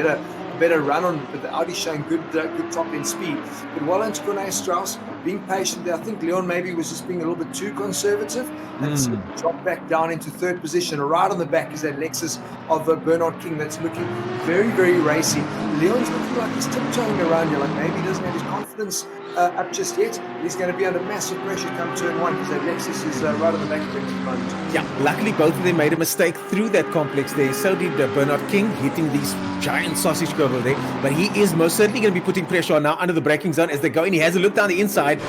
better run on it, but the Audi's showing good top end speed. But well into Corne Strauss, being patient there. I think Leon maybe was just being a little bit too conservative and so dropped back down into 3rd position. Right on the back is that Lexus of Bernard King that's looking very, very racy. Leon's looking like he's tiptoeing around here, like maybe he doesn't have his confidence up just yet. He's going to be under massive pressure come turn one because that Lexus is right on the back of him at the moment. Yeah, luckily both of them made a mistake through that complex there. So did Bernard King, hitting these giant sausage curl there. But he is most certainly going to be putting pressure on now under the braking zone as they go in. He has a look down the inside,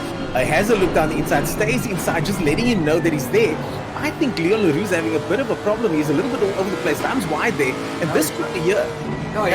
stays inside, just letting him know that he's there. I think Leon Leroux's having a bit of a problem. He's a little bit all over the place. Runs wide there. And this could be here. No,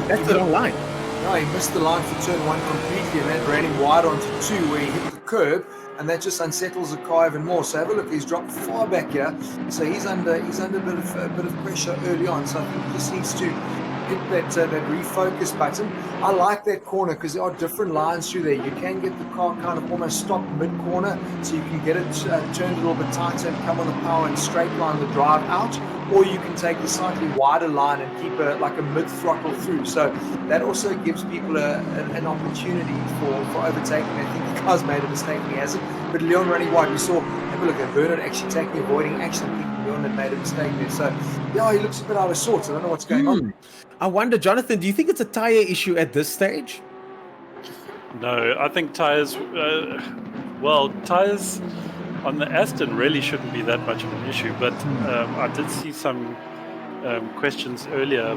That's the wrong line. No, he missed the line for turn one completely, and that ran him wide onto two where he hit the curb, and that just unsettles the car even more. So have a look, he's dropped far back here, so he's under a bit of pressure early on. So I think he just needs to hit that refocus button. I like that corner because there are different lines through there. You can get the car kind of almost stop mid-corner, so you can get it turned a little bit tighter and come on the power and straight line the drive out, or you can take the slightly wider line and keep like a mid-throttle through. So that also gives people an opportunity for overtaking. I think the car's made a mistake and he hasn't. But Leon running wide, we saw, have a look at Bernard actually avoiding action. I think Leon had made a mistake there. So yeah, he looks a bit out of sorts. I don't know what's going on. I wonder, Jonathan, do you think it's a tire issue at this stage? No, I think tires on the Aston really shouldn't be that much of an issue. But I did see some questions earlier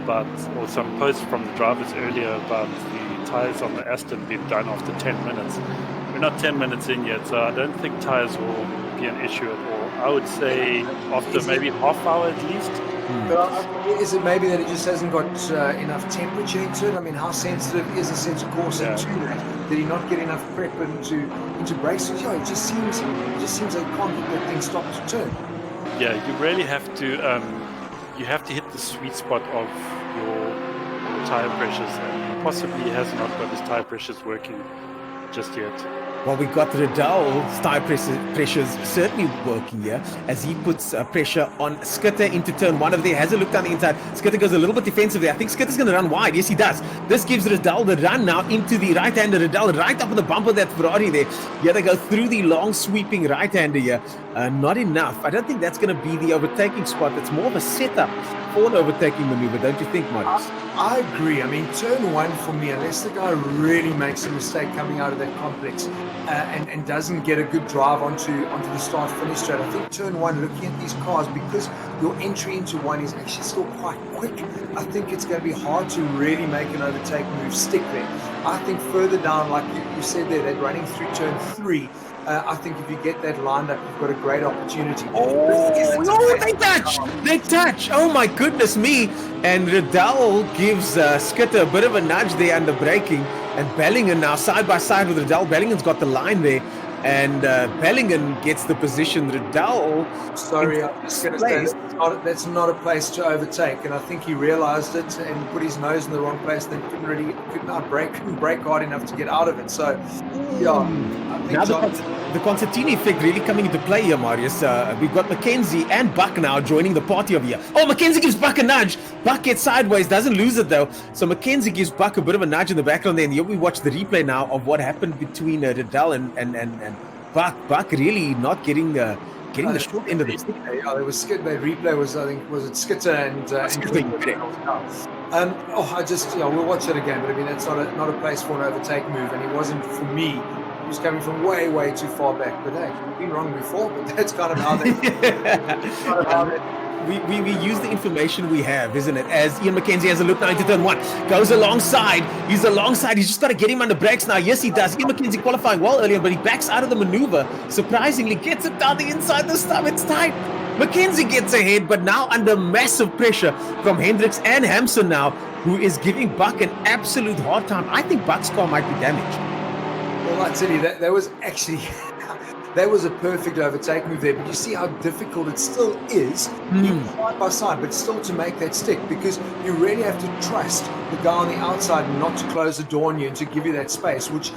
or some posts from the drivers earlier about the tires on the Aston being done after 10 minutes. We're not 10 minutes in yet, so I don't think tires will be an issue at all. I would say after maybe half hour at least. But is it maybe that it just hasn't got enough temperature into it? I mean, how sensitive is the sensor course into that? Did he not get enough prep into brakes? Yeah, it just seems like he can't get that thing stopped to turn. Yeah, you really have to hit the sweet spot of your tire pressures, and possibly he has not got his tire pressures working just yet. Well, we got Riddell's tire pressures certainly working here as he puts pressure on Skitter into turn one of there. Has a look down the inside. Skitter goes a little bit defensive there. I think Skitter's going to run wide. Yes, he does. This gives Riddell the run now into the right-hander. Riddell right up on the bumper of that Ferrari there. Yeah, they go through the long sweeping right-hander here. Not enough. I don't think that's going to be the overtaking spot. It's more of a setup for an overtaking maneuver, don't you think, Marius? I agree. I mean, turn one for me, unless the guy really makes a mistake coming out of that complex and doesn't get a good drive onto the start-finish straight. I think turn one, looking at these cars, because your entry into one is actually still quite quick, I think it's going to be hard to really make an overtake move stick there. I think further down, like you said there, that running through turn three, I think if you get that lined up, you've got a great opportunity. Oh, no, they touch. Oh, my goodness me. And Riddell gives Skitter a bit of a nudge there under braking. And Bellingham now side by side with Riddell. Bellingham's got the line there. And Bellingham gets the position. Riddell... Sorry, I'm just going to say that's not a place to overtake. And I think he realized it and put his nose in the wrong place. Then couldn't brake hard enough to get out of it. So, yeah. I think now the Constantini effect really coming into play here, Marius. We've got Mackenzie and Buck now joining the party over here. Oh, Mackenzie gives Buck a nudge. Buck gets sideways, doesn't lose it though. So Mackenzie gives Buck a bit of a nudge in the background there. And here we watch the replay now of what happened between Riddell and Buck. Buck really not getting the short end of the stick. Yeah, there was Skid. The replay was, I think, was it Skitter and we'll watch it again. But I mean, that's not a place for an overtake move, and it wasn't for me. He was coming from way, way too far back. But hey, we've been wrong before. But that's kind of how they. We use the information we have, isn't it? As Ian McKenzie has a look now into turn one, goes alongside. He's just got to get him on the brakes now. Yes, he does. Ian McKenzie qualifying well earlier, but he backs out of the maneuver. Surprisingly, gets it down the inside this time. It's tight. McKenzie gets ahead, but now under massive pressure from Hendricks and Hampson now, who is giving Buck an absolute hard time. I think Buck's car might be damaged. Well, I tell you, that was actually... That was a perfect overtake move there, but you see how difficult it still is, side by side, but still to make that stick, because you really have to trust the guy on the outside not to close the door on you and to give you that space, which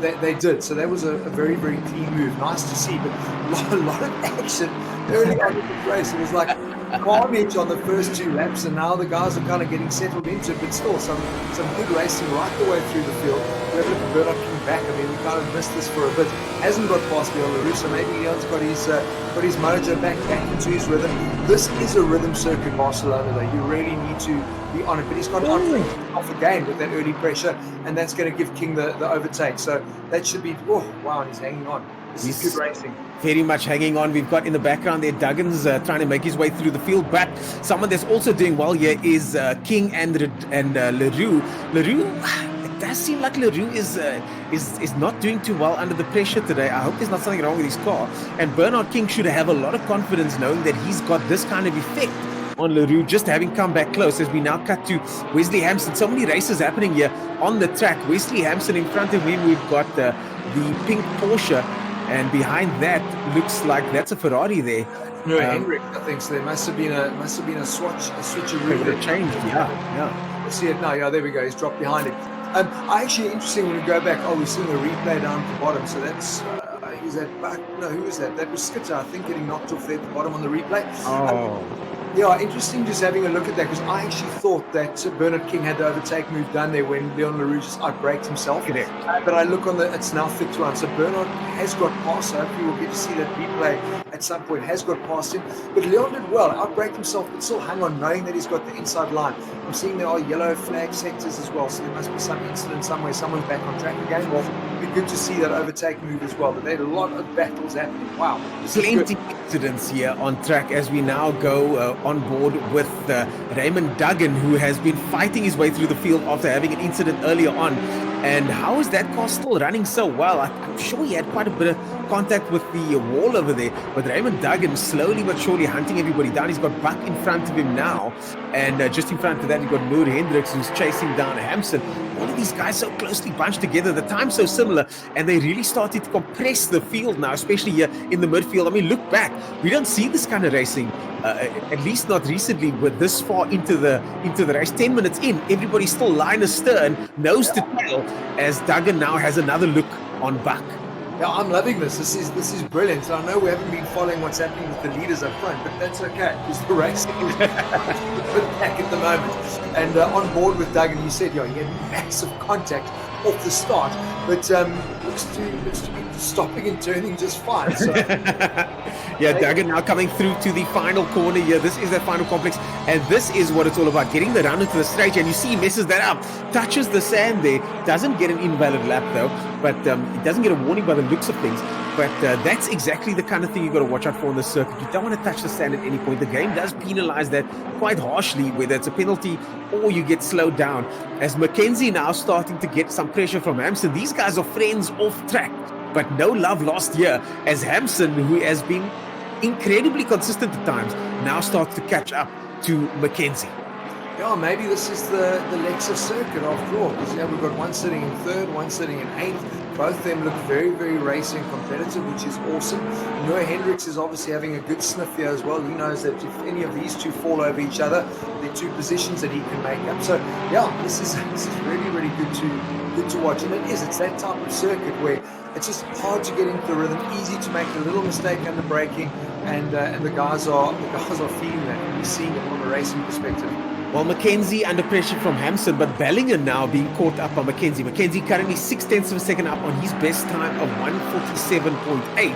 they did. So that was a very, very clean move. Nice to see, but a lot of action early on in the race. It was like carnage on the first 2 laps, and now the guys are kind of getting settled into it, but still some good racing right the way through the field. We have a look at Bernard King back. I mean, we kind of missed this for a bit. Hasn't got past Leon LaRue, so maybe Leon's got his mojo back into his rhythm. This is a rhythm circuit, Barcelona, though. You really need to be on it, but he's got off again with that early pressure, and that's going to give King the overtake. So that should be, oh wow, and he's hanging on. This is good racing. Very much hanging on. We've got in the background there Duggan's trying to make his way through the field, but someone that's also doing well here is King and LaRue. LaRue, it does seem like LaRue is not doing too well under the pressure today. I hope there's not something wrong with his car. And Bernard King should have a lot of confidence knowing that he's got this kind of effect on LaRue, just having come back close. As we now cut to Wesley Hampson. So many races happening here on the track. Wesley Hampson in front of him. We've got the pink Porsche. And behind that looks like that's a Ferrari there. No, Hendrick, I think so. There must have been a switcheroo. It changed, yeah. We'll see it now. Yeah, there we go. He's dropped behind it. Actually, interesting when we go back. Oh, we're seeing a replay down at the bottom. So that's is that Buck? No, who was that? That was Skitter, I think, getting knocked off there at the bottom on the replay. Oh. Yeah, interesting just having a look at that, because I actually thought that Bernard King had the overtake move done there when Leon LaRue just outbraked himself. But I look on it's now fixed one. So Bernard has got past. Hopefully we'll get to see that replay at some point. Has got past him. But Leon did well, outbraked himself, but still hung on, knowing that he's got the inside line. I'm seeing there are yellow flag sectors as well, so there must be some incident somewhere. Someone's back on track again. Well, it'd be good to see that overtake move as well. But there are a lot of battles happening. Wow. Plenty incidents here on track as we now go on board with Raymond Duggan, who has been fighting his way through the field after having an incident earlier on. And how is that car still running so well? I'm sure he had quite a bit of contact with the wall over there, but Raymond Duggan slowly but surely hunting everybody down. He's got Buck in front of him now, and just in front of that you've got Noor Hendricks, who's chasing down Hampson. All of these guys so closely bunched together, the time's so similar, and they really started to compress the field now, especially here in the midfield. I mean, look back, we don't see this kind of racing, at least not recently, with this far into the race. 10 minutes in, everybody's still line astern, nose to tail, as Duggan now has another look on Buck. Yeah, I'm loving this. This is brilliant. I know we haven't been following what's happening with the leaders up front, but that's okay because the race is back at the moment. And on board with Duggan, you said, he had massive contact off the start, but looks to be stopping and turning just fine. So. Yeah, Duggan now coming through to the final corner here. This is that final complex, and this is what it's all about, getting the run into the straight, and you see he messes that up, touches the sand there, doesn't get an invalid lap though, but he doesn't get a warning by the looks of things. But that's exactly the kind of thing you got to watch out for in the circuit. You don't want to touch the sand at any point. The game does penalize that quite harshly, whether it's a penalty or you get slowed down. As Mackenzie now starting to get some pressure from Hampson. These guys are friends off track, but no love lost here, as Hampson, who has been incredibly consistent at times, now starts to catch up to Mackenzie. Yeah, maybe this is the Lexus circuit after all, because we've got one sitting in third, one sitting in eighth. Both of them look very, very racing competitive, which is awesome. Noah Hendricks is obviously having a good sniff here as well. He knows that if any of these two fall over each other, they're two positions that he can make up. So yeah, this is really, really good to watch. And it's that type of circuit where it's just hard to get into the rhythm, easy to make a little mistake under braking, and the guys are feeling that, and we're seeing it from a racing perspective. Well, Mackenzie under pressure from Hampson, but Bellinger now being caught up by Mackenzie. Mackenzie currently 0.6 of a second up on his best time of 1:47.8,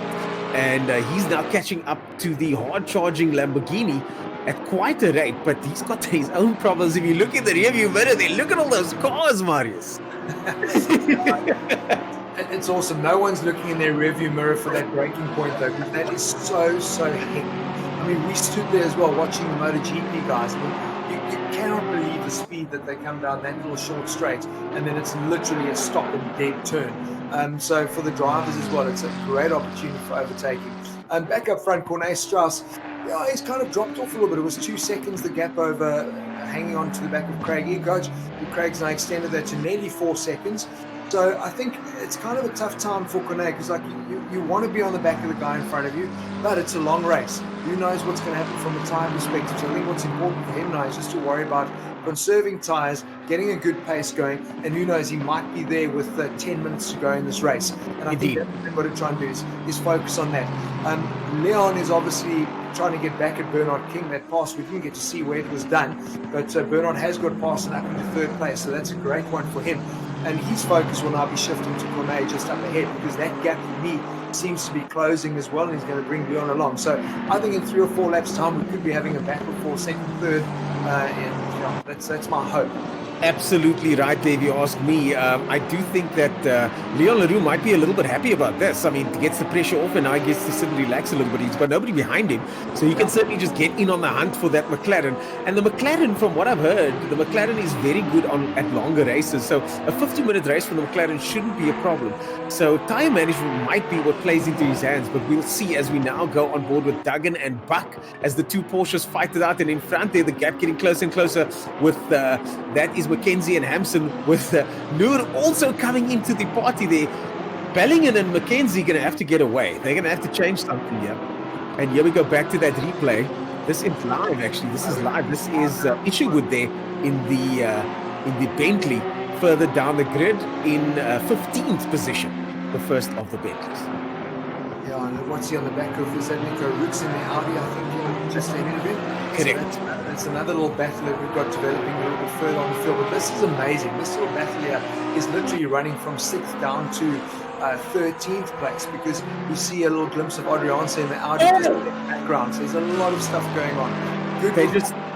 and he's now catching up to the hard-charging Lamborghini at quite a rate, but he's got his own problems. If you look in the rearview mirror there, look at all those cars, Marius. It's awesome. No one's looking in their rearview mirror for that braking point, though, because that is so heavy. I mean, we stood there as well watching the MotoGP guys. I mean, you cannot believe the speed that they come down that little short straight, and then it's literally a stop and dead turn. So for the drivers as well, it's a great opportunity for overtaking. Back up front, Cornet Strauss, he's kind of dropped off a little bit. It was 2 seconds, the gap over hanging on to the back of Craig Egoj. Craig's now extended that to nearly 4 seconds. So I think it's kind of a tough time for Cornet because like you want to be on the back of the guy in front of you, but it's a long race. Who knows what's going to happen from a time perspective? So I think what's important for him now is just to worry about conserving tires, getting a good pace going, and who knows, he might be there with 10 minutes to go in this race. And I think that's what they've got to try and do is focus on that. Leon is obviously trying to get back at Bernard King. That pass, we didn't get to see where it was done, but Bernard has got passing up into third place, so that's a great one for him. And his focus will now be shifting to Cornet just up ahead, because that gap for me seems to be closing as well, and he's going to bring Leon along. So I think in 3 or 4 laps time we could be having a battle for second, third, and that's my hope. Absolutely right, Dave. You ask me. I do think that Leon Leroux might be a little bit happy about this. I mean, he gets the pressure off and now he gets to sit and relax a little bit. He's got nobody behind him. So he can certainly just get in on the hunt for that McLaren. And the McLaren, from what I've heard, the McLaren is very good at longer races. So a 50-minute race for the McLaren shouldn't be a problem. So tire management might be what plays into his hands. But we'll see as we now go on board with Duggan and Buck as the two Porsches fight it out. And in front there, the gap getting closer and closer with that is Mackenzie and Hampson, with Noor also coming into the party there. Bellingham and Mackenzie going to have to get away. They're going to have to change something here. And here we go back to that replay. This is live, actually. This is live. This is Isherwood there in the Bentley further down the grid in 15th position, the first of the Bentleys. Yeah, and what's he on the back of? Is that Nico Roots in the Audi, I think, just ahead of him? Correct. So that's another little battle that we've got developing a little bit further on the field. But this is amazing. This little battle here is literally running from 6th down to 13th place, because we see a little glimpse of Adrianse in the Audi just in the background. So there's a lot of stuff going on. Good.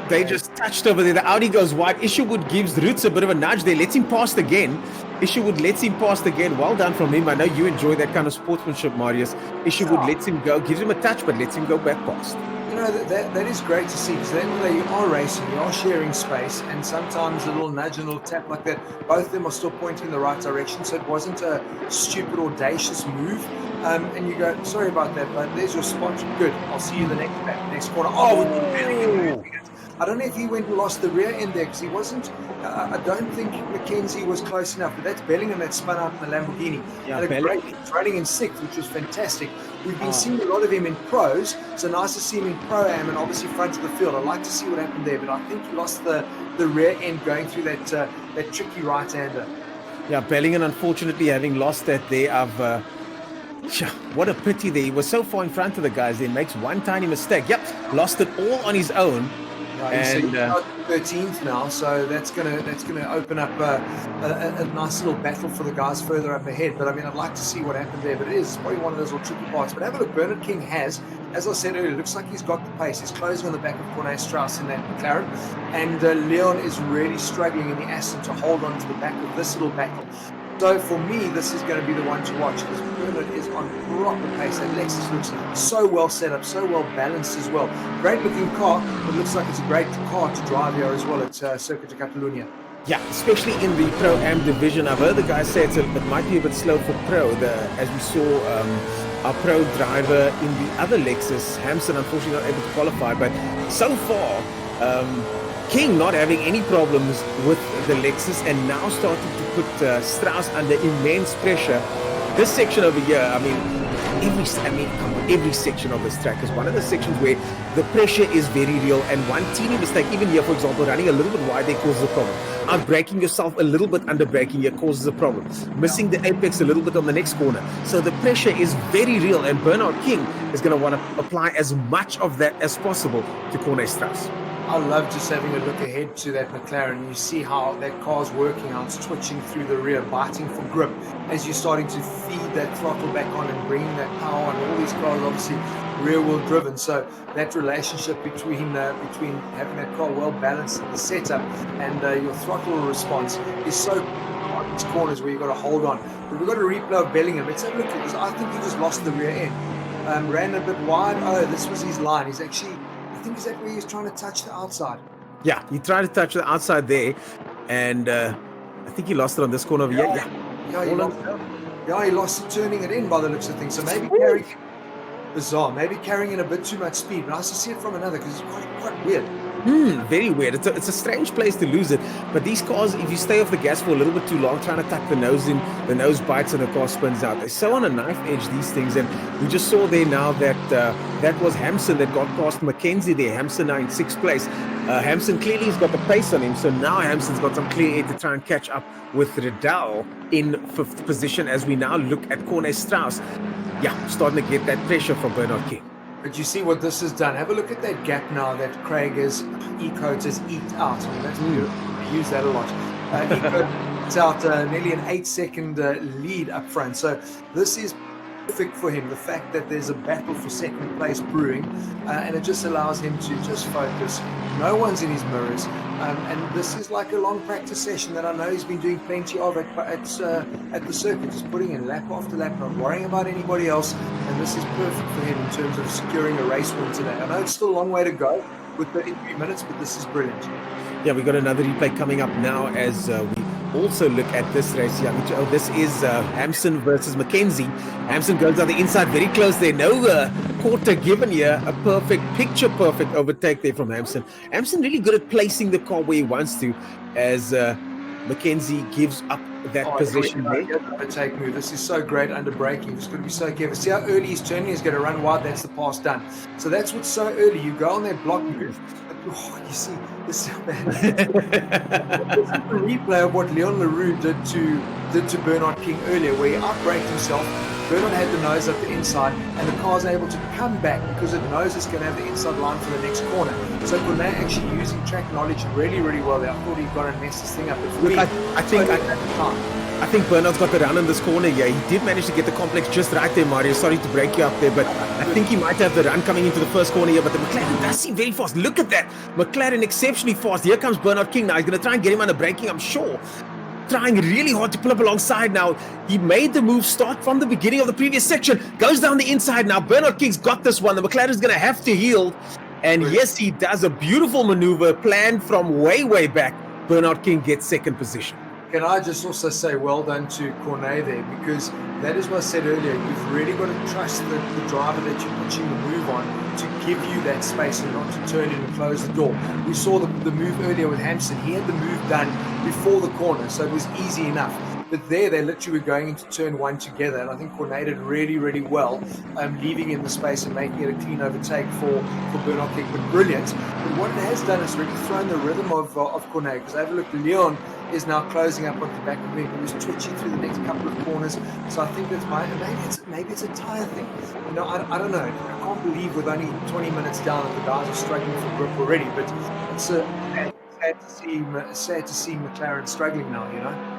They just touched over there. The Audi goes wide. Isherwood gives Roots a bit of a nudge there. Lets him past again. Isherwood lets him past again. Well done from him. I know you enjoy that kind of sportsmanship, Marius. Isherwood lets him go, gives him a touch, but lets him go back past. You know, that is great to see, because then you are racing, you are sharing space, and sometimes a little nudge and a little tap like that, both of them are still pointing in the right direction, so it wasn't a stupid, audacious move. And you go, sorry about that, but there's your spot. Good, I'll see you the next corner. I don't know if he went and lost the rear end there, because he wasn't. I don't think Mackenzie was close enough, but that's Bellingham that spun out in the Lamborghini. Yeah, He's running in 6th, which was fantastic. We've been seeing a lot of him in pros, so nice to see him in ProAM and obviously front of the field. I'd like to see what happened there, but I think he lost the rear end going through that tricky right-hander. Yeah, Bellingham, unfortunately, having lost that there, what a pity there. He was so far in front of the guys there, makes one tiny mistake. Yep, lost it all on his own. And he's 13th now, so that's gonna open up a nice little battle for the guys further up ahead. But I mean, I'd like to see what happened there. But it's probably one of those little tricky parts. But have a look, Bernard King has, as I said earlier, looks like he's got the pace. He's closing on the back of Cornet Strauss in that McLaren, and Leon is really struggling in the Aston to hold on to the back of this little battle. So for me, this is going to be the one to watch, because Bernard is on proper pace. And Lexus looks so well set up, so well balanced as well. Great looking car, but looks like it's a great car to drive here as well at Circuit de Catalunya. Yeah, especially in the Pro-Am division. I've heard the guys say it might be a bit slow for Pro. As we saw our Pro driver in the other Lexus, Hampson, unfortunately not able to qualify. But so far, King not having any problems with the Lexus, and now starting to put Strauss under immense pressure. This section over here, every section of this track is one of the sections where the pressure is very real, and one teeny mistake, even here, for example, running a little bit wide, there causes a problem. Out braking yourself a little bit under braking here causes a problem. Missing the apex a little bit on the next corner. So the pressure is very real, and Bernard King is going to want to apply as much of that as possible to Cornet Strauss. I love just having a look ahead to that McLaren. You see how that car's working, how it's twitching through the rear, biting for grip as you're starting to feed that throttle back on and bringing that power on. All these cars obviously rear-wheel driven, so that relationship between having that car well balanced in the setup and your throttle response is so on these corners where you've got to hold on. But we've got a replay of Bellingham. Let's have a look at this. I think he just lost the rear end. Ran a bit wide. Oh, this was his line. He's actually... I think is that where he's trying to touch the outside. Yeah, he tried to touch the outside there, and I think he lost it on this corner over here. Yeah, he lost it turning it in by the looks of things. So maybe carrying in a bit too much speed. But I also see it from another, because it's quite weird. Very weird. It's a strange place to lose it. But these cars, if you stay off the gas for a little bit too long, trying to tuck the nose in, the nose bites and the car spins out. They're so on a knife edge, these things. And we just saw there now that that was Hampson that got past Mackenzie there. Hampson now in sixth place. Hampson clearly has got the pace on him. So now Hampson's got some clear air to try and catch up with Riddell in fifth position as we now look at Corne Strauss. Yeah, starting to get that pressure from Bernard King. But you see what this has done. Have a look at that gap now that Craig has, E-Codes has eked out. I mean, that's beautiful. We use that a lot. E-Codes out nearly an 8-second lead up front. So this is perfect for him. The fact that there's a battle for second place brewing, and it just allows him to just focus. No one's in his mirrors. And this is like a long practice session that I know he's been doing plenty of at the circuit, just putting in lap after lap, not worrying about anybody else. And this is perfect for him in terms of securing a race win today. I know it's still a long way to go with 33 minutes, but this is brilliant. Yeah, we got another replay coming up now as we also look at this race here. This is Hampson versus Mackenzie. Hampson goes on the inside very close there. No quarter given here. A perfect, picture-perfect overtake there from Hampson. Hampson really good at placing the car where he wants to as Mackenzie gives up that position there. Overtake move. This is so great under braking. Just got to be so careful. See how early he's turning. He's going to run wide. That's the pass done. So that's what's so early. You go on that block move. Oh, you see, this is the replay of what Leon Leroux did to Bernard King earlier, where he outbraked himself. Bernard had the nose up the inside, and the car's able to come back because it knows it's going to have the inside line for the next corner. So Corne actually using track knowledge really, really well there. I thought he'd gone and messed this thing up. Look, I think Bernard's got the run in this corner. Yeah, he did manage to get the complex just right there, Mario. Sorry to break you up there, but I think he might have the run coming into the first corner here. But the McLaren does seem very fast. Look at that. McLaren exceptionally fast. Here comes Bernard King now. He's going to try and get him under braking, I'm sure. Trying really hard to pull up alongside now. He made the move start from the beginning of the previous section. Goes down the inside now. Bernard King's got this one. The McLaren's going to have to yield. And yes, he does a beautiful maneuver planned from way, way back. Bernard King gets second position. Can I just also say well done to Corne there, because that is what I said earlier. You've really got to trust the driver that you're pitching the move on to give you that space and not to turn in and close the door. We saw the move earlier with Hampson. He had the move done before the corner, so it was easy enough. But there, they literally were going into turn one together, and I think Corne did really, really well, leaving in the space and making it a clean overtake for Bernard King. But brilliant. But what it has done is really thrown the rhythm of Corne, because have a look, Leon is now closing up on the back of him. He was twitching through the next couple of corners. So I think that's maybe it's a tyre thing. You know, I don't know. I can't believe with only 20 minutes down that the guys are struggling for grip already. But it's sad to see McLaren struggling now, you know.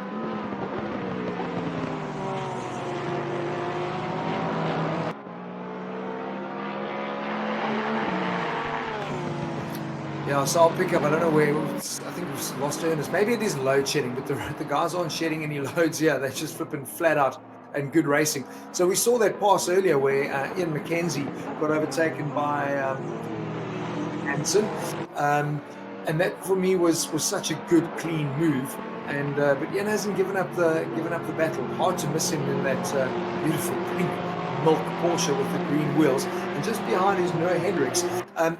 Yeah, so I'll pick up. I don't know where. I think we've lost Ernest. Maybe it is load shedding, but the guys aren't shedding any loads here. They're just flipping flat out and good racing. So we saw that pass earlier where Ian Mackenzie got overtaken by Hansen, and that for me was such a good clean move. And but Ian hasn't given up the battle. Hard to miss him in that beautiful pink milk Porsche with the green wheels, and just behind is Noah Hendricks.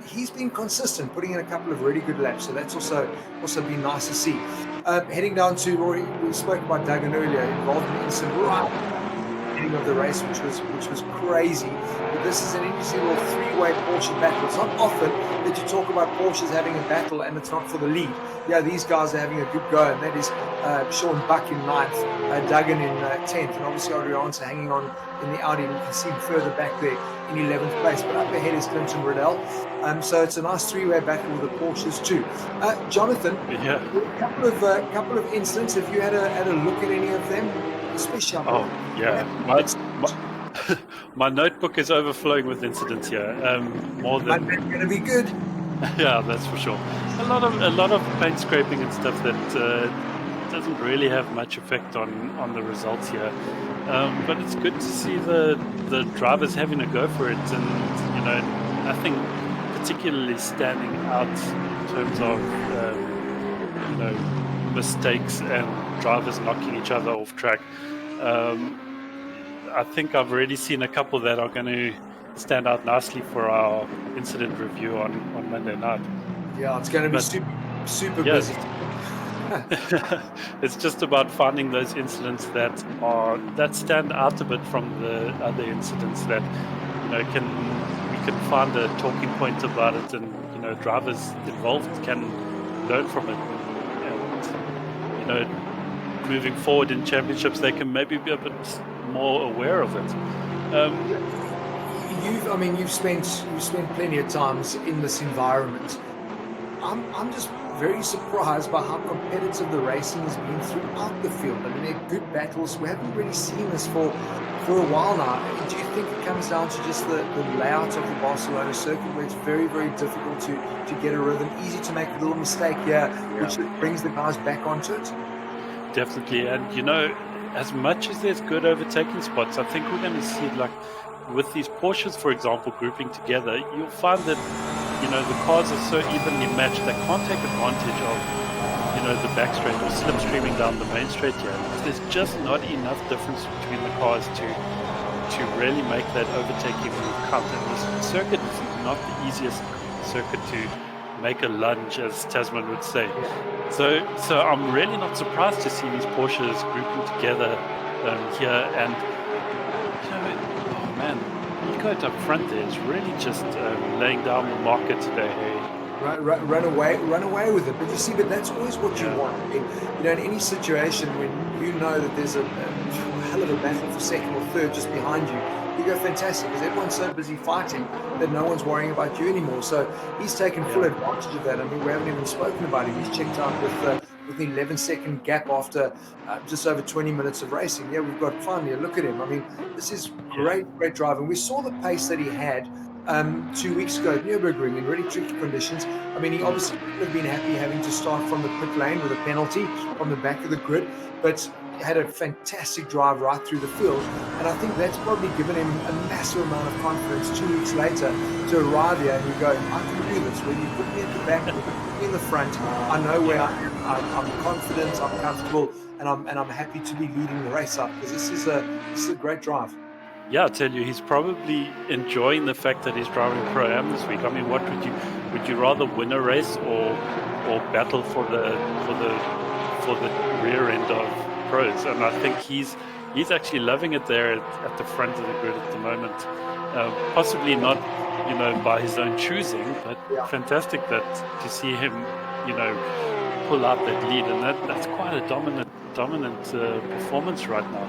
He's been consistent, putting in a couple of really good laps, so that's also been nice to see. Heading down to Rory, we spoke about Duggan earlier, involved in the incident right at the beginning of the race, which was crazy. But this is an interesting little three-way Porsche battle. It's not often that you talk about Porsches having a battle and it's not for the lead. Yeah, these guys are having a good go, and that is Sean Buck in 9th, Duggan in 10th, and obviously Adrianza hanging on in the Audi. You can see him further back there in 11th place, but up ahead is Clinton Riddell. So it's a nice three-way battle with the Porsches too. Jonathan, yeah, a couple of incidents. Have you had a look at any of them, especially? My notebook is overflowing with incidents here. More than that's going to be good. Yeah, that's for sure. A lot of paint scraping and stuff that doesn't really have much effect on the results here. But it's good to see the drivers having a go for it, and you know, I think particularly standing out in terms of you know, mistakes and drivers knocking each other off track. I think I've already seen a couple that are going to stand out nicely for our incident review on Monday night. Yeah, it's going to be But super yeah, busy. it's just about finding those incidents that stand out a bit from the other incidents that can we can find a talking point about it, and drivers involved can learn from it, and moving forward in championships they can maybe be a bit more aware of it. You've spent plenty of times in this environment. I'm just very surprised by how competitive the racing has been throughout the field. I mean, they're good battles. We haven't really seen this for a while now. Do you think it comes down to just the layout of the Barcelona circuit, where it's very, very difficult to get a rhythm, easy to make a little mistake here, which brings the guys back onto it? Definitely, and as much as there's good overtaking spots, I think we're going to see, like with these Porsches, for example, grouping together, you'll find that the cars are so evenly matched they can't take advantage of the back straight or slipstreaming down the main straight here. There's just not enough difference between the cars to really make that overtaking move count. And this circuit is not the easiest circuit to make a lunge, as Tasman would say. So I'm really not surprised to see these Porsches grouping together here, and oh man, Nico up front there is really just laying down the market today. Hey. Run away with it. But that's always what you want. I mean, in any situation when you know that there's a hell of a battle for second or third just behind you, you go fantastic, because everyone's so busy fighting that no one's worrying about you anymore. So he's taken full advantage of that. I mean, we haven't even spoken about him. He's checked out with an 11-second gap after just over 20 minutes of racing. Yeah, we've got finally a look at him. I mean, this is great driving. We saw the pace that he had 2 weeks ago at Nürburgring in really tricky conditions. I mean, he obviously would have been happy having to start from the pit lane with a penalty on the back of the grid, but had a fantastic drive right through the field, and I think that's probably given him a massive amount of confidence 2 weeks later to arrive here and you go, I can do this. When you put me at the back, you put me in the front, I know where I am. I'm confident, I'm comfortable, and I'm happy to be leading the race up, because this is a great drive. Yeah, I tell you, he's probably enjoying the fact that he's driving ProAM this week. I mean, what would you rather win a race or battle for the rear end of pros? And I think he's actually loving it there at the front of the grid at the moment. Possibly not, by his own choosing, but fantastic that to see him, pull out that lead, and that's quite a dominant performance right now.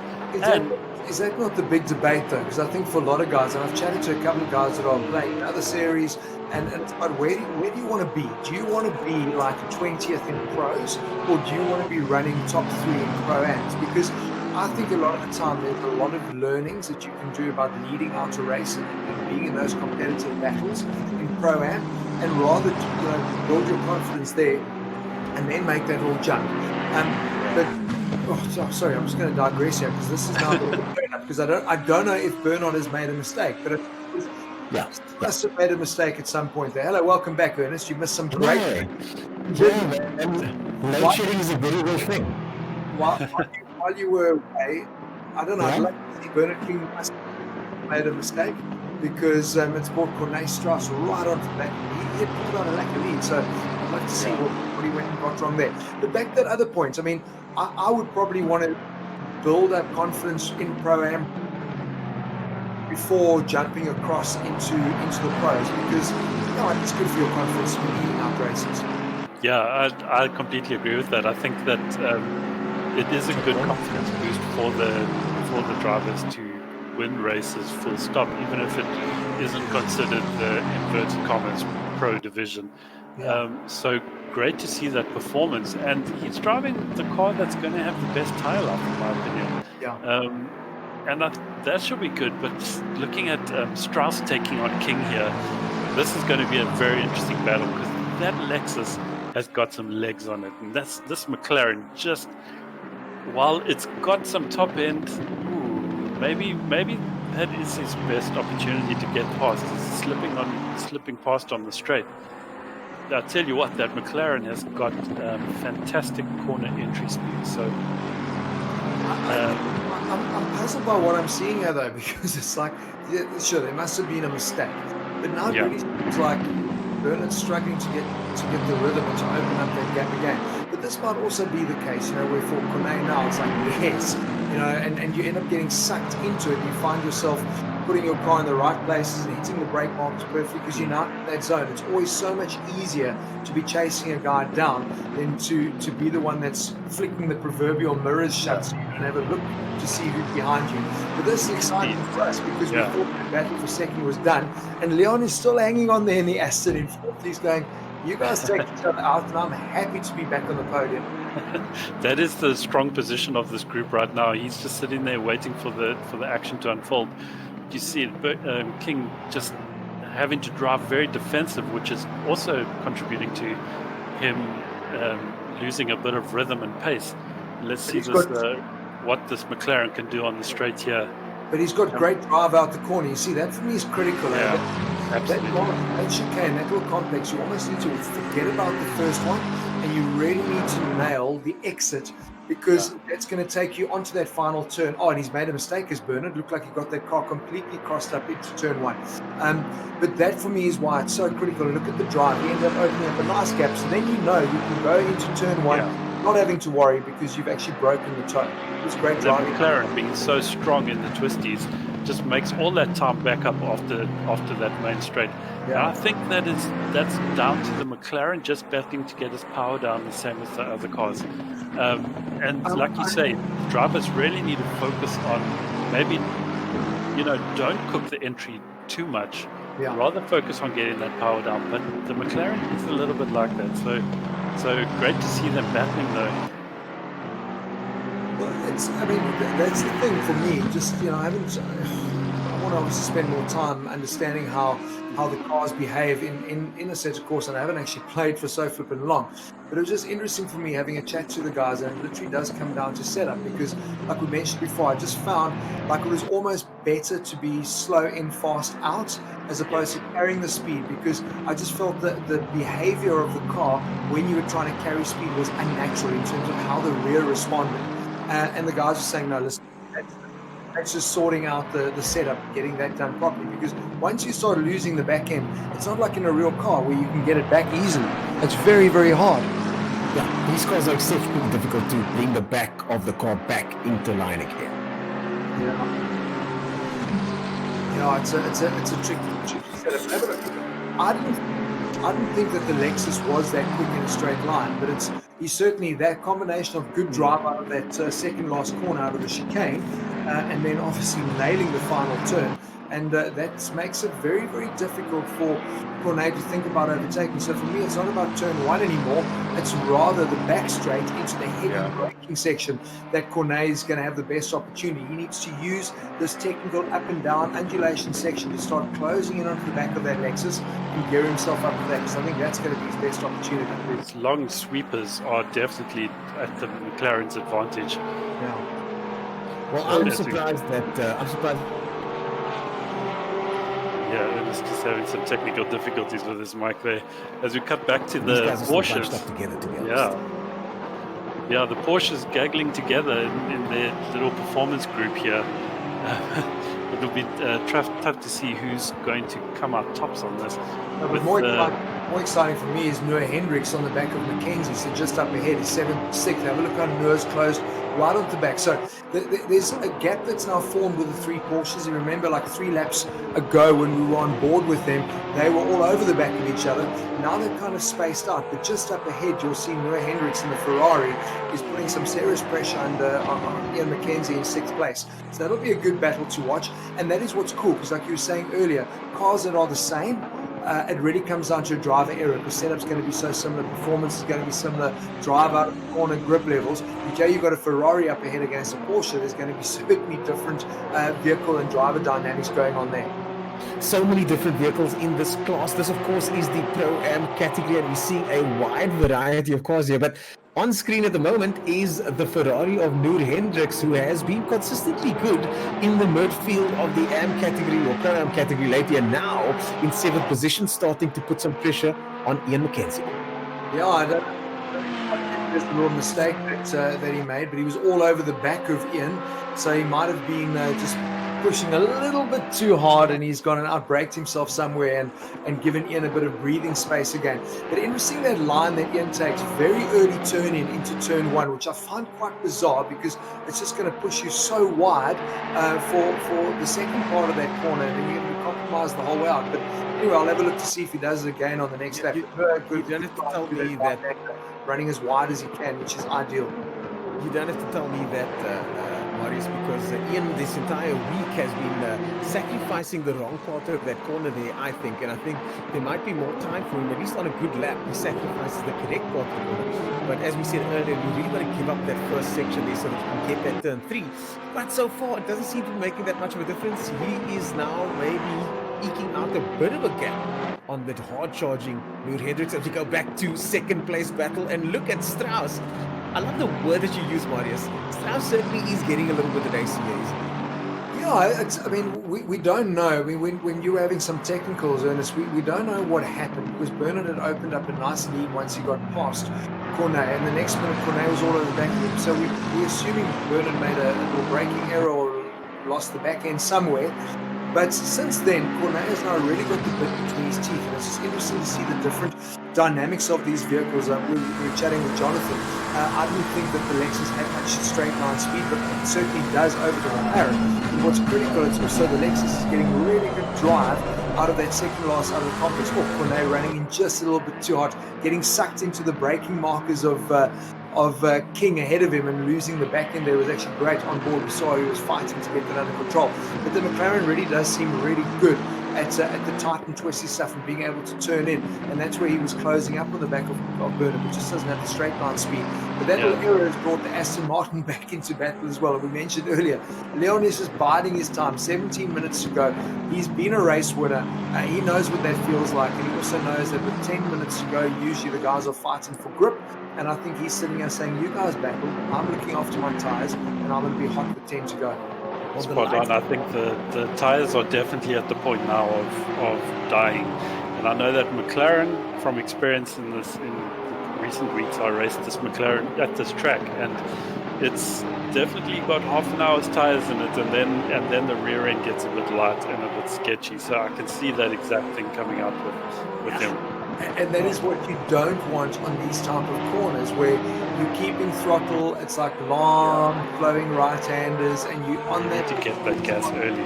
Is that not the big debate, though? Because I think for a lot of guys, and I've chatted to a couple of guys that are playing other series, and it's about where do you want to be? Do you want to be like 20th in pros, or do you want to be running top 3 in pro-ams? Because I think a lot of the time there's a lot of learnings that you can do about leading out a race and being in those competitive battles in pro-am, and rather build your confidence there and then make that all jump. Sorry, I'm just going to digress here, because this is now because I don't know if Bernard has made a mistake, but he must have made a mistake at some point there. Hello, welcome back, Ernest. You missed some great. Load shedding is a very good thing. While you were away, I don't know. I'd like to see Bernard King must have made a mistake, because it's brought Corné Strauss right onto the back. He had pulled on a lack of lead, so I'd like to see what he went and got wrong there. But back to that other point, I mean, I would probably want to build up confidence in Pro-Am before jumping across into the pros, because it's good for your confidence when leading out races. Yeah, I completely agree with that. I think that it is a good confidence boost for the drivers to win races full stop, even if it isn't considered the inverted commas pro division. So great to see that performance, and he's driving the car that's going to have the best tire life, in my opinion. And that should be good. But looking at Strauss taking on King here, this is going to be a very interesting battle, because that Lexus has got some legs on it, and this McLaren, just while it's got some top end, maybe that is his best opportunity to get past. He's slipping past on the straight. I tell you what, that McLaren has got fantastic corner entry speed. So I'm puzzled by what I'm seeing here, though, because it's like, sure, there must have been a mistake, but now it really seems like Bernard's struggling to get the rhythm and to open up that gap again. But this might also be the case, where for Cornet now it's like, yes, and you end up getting sucked into it. You find yourself putting your car in the right places and hitting the brake marks perfectly because you're not in that zone. It's always so much easier to be chasing a guy down than to be the one that's flicking the proverbial mirrors shut so you can have a look to see who's behind you. But this is exciting for us because we thought the battle for second was done, and Leon is still hanging on there in the Aston in fourth. He's going, you guys take each other out, and I'm happy to be back on the podium. That is the strong position of this group right now. He's just sitting there waiting for the action to unfold. You see it, King just having to drive very defensive, which is also contributing to him losing a bit of rhythm and pace. Let's see what this McLaren can do on the straight here. But he's got great drive out the corner. You see, that for me is critical. Absolutely. That chicane, that little complex, you almost need to forget about the first one, and you really need to nail the exit, because that's going to take you onto that final turn. Oh, and he's made a mistake as Bernard. Looked like he got that car completely crossed up into turn one. But that for me is why it's so critical. Look at the drive. He ended up opening up a nice gap. So then you can go into turn one, not having to worry because you've actually broken the toe. It was great driving. McLaren being so strong in the twisties just makes all that time back up after that main straight. Yeah. I think that's down to the McLaren just battling to get his power down the same as the other cars. And like you say, drivers really need to focus on maybe, don't cook the entry too much. Yeah. Rather focus on getting that power down. But the McLaren is a little bit like that. So great to see them battling though. Well, that's the thing for me. Just, I want to obviously spend more time understanding how the cars behave in a set of course, and I haven't actually played for so flippin' long. But it was just interesting for me having a chat to the guys, and it literally does come down to setup, because like we mentioned before, I just found like it was almost better to be slow in, fast out, as opposed to carrying the speed, because I just felt that the behavior of the car when you were trying to carry speed was unnatural in terms of how the rear responded. And the guys were saying, no, listen, that's just sorting out the setup, getting that done properly, because once you start losing the back end, it's not like in a real car where you can get it back easily. It's very, very hard. Yeah, these cars are exceptionally difficult to bring the back of the car back into line again. It's a tricky setup. I didn't think that the Lexus was that quick in a straight line, but he's certainly that combination of good drive out of that second last corner out of the chicane, and then obviously nailing the final turn. And that makes it very, very difficult for Cornet to think about overtaking. So for me, it's not about turn one anymore. It's rather the back straight into the heavy braking section that Cornet is going to have the best opportunity. He needs to use this technical up and down undulation section to start closing in onto the back of that Lexus and gear himself up for that, because I think that's going to be his best opportunity. His long sweepers are definitely at the McLaren's advantage. Yeah. Well, I'm surprised. Yeah, Ernest just having some technical difficulties with his mic there. As we cut back to the Porsches. Yeah, the Porsches gaggling together in their little performance group here. It'll be tough to see who's going to come out tops on this. More exciting for me is Noah Hendricks on the back of Mackenzie. So just up ahead is 7th, 6th. Have a look how Noah's closed right on the back. So there's a gap that's now formed with the three Porsches. You remember, like 3 laps ago when we were on board with them, they were all over the back of each other. Now they're kind of spaced out. But just up ahead, you'll see Noah Hendricks in the Ferrari is putting some serious pressure on Ian Mackenzie in 6th place. So that'll be a good battle to watch. And that is what's cool, because like you were saying earlier, cars that are the same, it really comes down to a driver error. The setup's going to be so similar, performance is going to be similar, drive out of the corner, grip levels. You've got a Ferrari up ahead against a Porsche. There's going to be certainly different vehicle and driver dynamics going on there. So many different vehicles in this class. This, of course, is the Pro-Am category, and we're seeing a wide variety of cars here. But on screen at the moment is the Ferrari of Noor Hendricks, who has been consistently good in the midfield of the AM category or Pro-Am category lately, and now in 7th position, starting to put some pressure on Ian Mackenzie. Yeah, I don't think there's a little mistake that he made, but he was all over the back of Ian, so he might have been just pushing a little bit too hard, and he's gone and outbraked himself somewhere and given Ian a bit of breathing space again. But interesting that line that Ian takes, very early turn in into turn one, which I find quite bizarre because it's just going to push you so wide for the second part of that corner, and then you're going to be compromised the whole way out. But anyway, I'll have a look to see if he does it again on the next lap. You don't have to tell me that. Running as wide as he can, which is ideal. You don't have to tell me that, Marius, because Ian this entire week has been sacrificing the wrong part of that corner there, I think. And I think there might be more time for him, at least on a good lap. He sacrifices the correct part of the corner. But as we said earlier, we really got to give up that first section there so that we can get that turn 3. But so far, it doesn't seem to be making that much of a difference. He is now maybe eking out a bit of a gap on that hard-charging Lure Hendricks as we go back to second place battle. And look at Strauss. I love the word that you use, Marius. Strauss certainly is getting a little bit of ACAs. Yeah, we don't know. I mean, when you were having some technicals, Ernest, we don't know what happened because Bernard had opened up a nice lead once he got past Cornet, and the next minute Cornet was all over the back of him. So we're assuming Bernard made a little braking error or lost the back end somewhere. But since then, Cornet has now really got the bit between his teeth, and it's just interesting to see the different dynamics of these vehicles. We were chatting with Jonathan. I didn't think that the Lexus had much straight line speed, but it certainly does over the McLaren. And what's critical is also the Lexus is getting really good drive out of that second last out of the complex. Cornet running in just a little bit too hard, getting sucked into the braking markers of King ahead of him and losing the back end there was actually great on board. We saw he was fighting to get that under control. But the McLaren really does seem really good at the tight and twisty stuff and being able to turn in. And that's where he was closing up on the back of Bernard, which just doesn't have the straight line speed. But that little error has brought the Aston Martin back into battle as well. And we mentioned earlier, Leon is just biding his time. 17 minutes to go. He's been a race winner. He knows what that feels like. And he also knows that with 10 minutes to go, usually the guys are fighting for grip. And I think he's sitting there saying, you guys battle, I'm looking after my tyres, and I'm going to be hot with 10 to go. Spot on. I think the tyres are definitely at the point now of dying. And I know that McLaren, from experience in recent weeks, I raced this McLaren at this track, and it's definitely got half an hour's tyres in it, and then the rear end gets a bit light and a bit sketchy. So I can see that exact thing coming up with them. And that is what you don't want on these type of corners where you're keeping throttle, it's like long flowing right-handers, and you on that to get that gas early.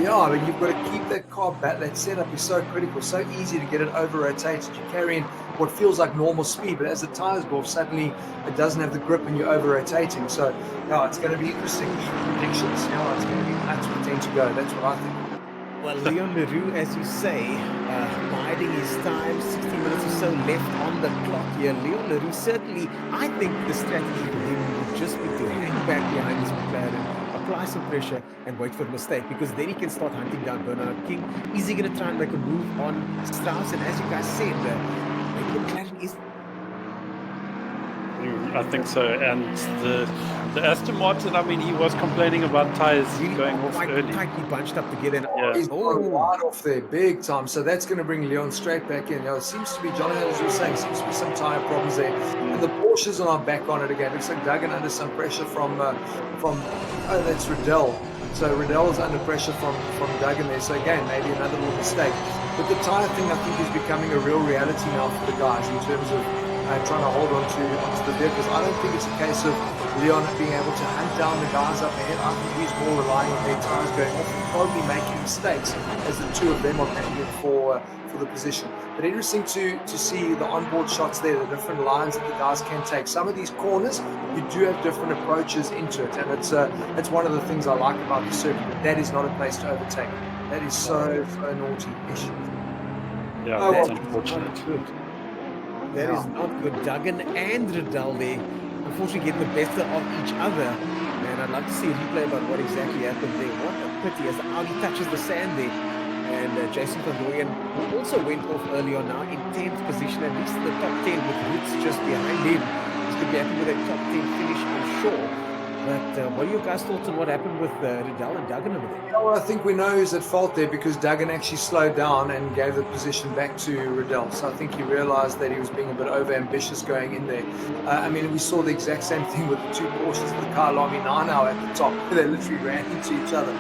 Yeah, but you've got to keep that car back. That setup is so critical, so easy to get it over rotated. You carry in what feels like normal speed, but as the tires go off, suddenly it doesn't have the grip and you're over rotating. So yeah, it's going to be interesting predictions. Yeah, it's going to be nuts with 10 to go. That's what I think. Well, Leon Leroux, as you say, biding his time, 60 minutes or so left on the clock here. Leon Leroux, certainly, I think the strategy for him would just be to hang back behind his McLaren, apply some pressure, and wait for a mistake, because then he can start hunting down Bernard King. Is he going to try and make a move on Strauss? And as you guys said, maybe the McLaren is... I think so. And the Aston Martin, I mean, he was complaining about tyres going off early. Tightly bunched up together. He's gone wide off there, big time. So that's going to bring Leon straight back in. It seems to be, John, as you were saying, seems to be some tyre problems there. And the Porsches are not back on it again. Looks like Duggan under some pressure from that's Riddell. So Riddell is under pressure from Duggan there. So again, maybe another little mistake. But the tyre thing, I think, is becoming a real reality now for the guys in terms of trying to hold onto the vehicles. I don't think it's a case of Leon being able to hunt down the guys up ahead. I think he's more relying on their tyres going off and probably making mistakes as the two of them are battling for the position. But interesting to see the onboard shots there, the different lines that the guys can take. Some of these corners, you do have different approaches into it, and it's one of the things I like about the circuit. But that is not a place to overtake. That is so naughty-ish. Yeah, that's unfortunate. That is not good. Duggan and Riddell there, unfortunately, getting the better of each other. And I'd love to see a replay about what exactly happened there. What a pity as the Audi touches the sand there. And Jason Van Dooyen, who also went off early on, now in 10th position, at least in the top 10 with Roots just behind him. He's going to be happy with that top 10 finish, I'm sure. But what are your guys' thoughts on what happened with Riddell and Duggan over there? Well, I think we know who's at fault there because Duggan actually slowed down and gave the position back to Riddell. So I think he realized that he was being a bit over-ambitious going in there. I mean, we saw the exact same thing with the two Porsches, the Kyalami 9 hour at the top. They literally ran into each other.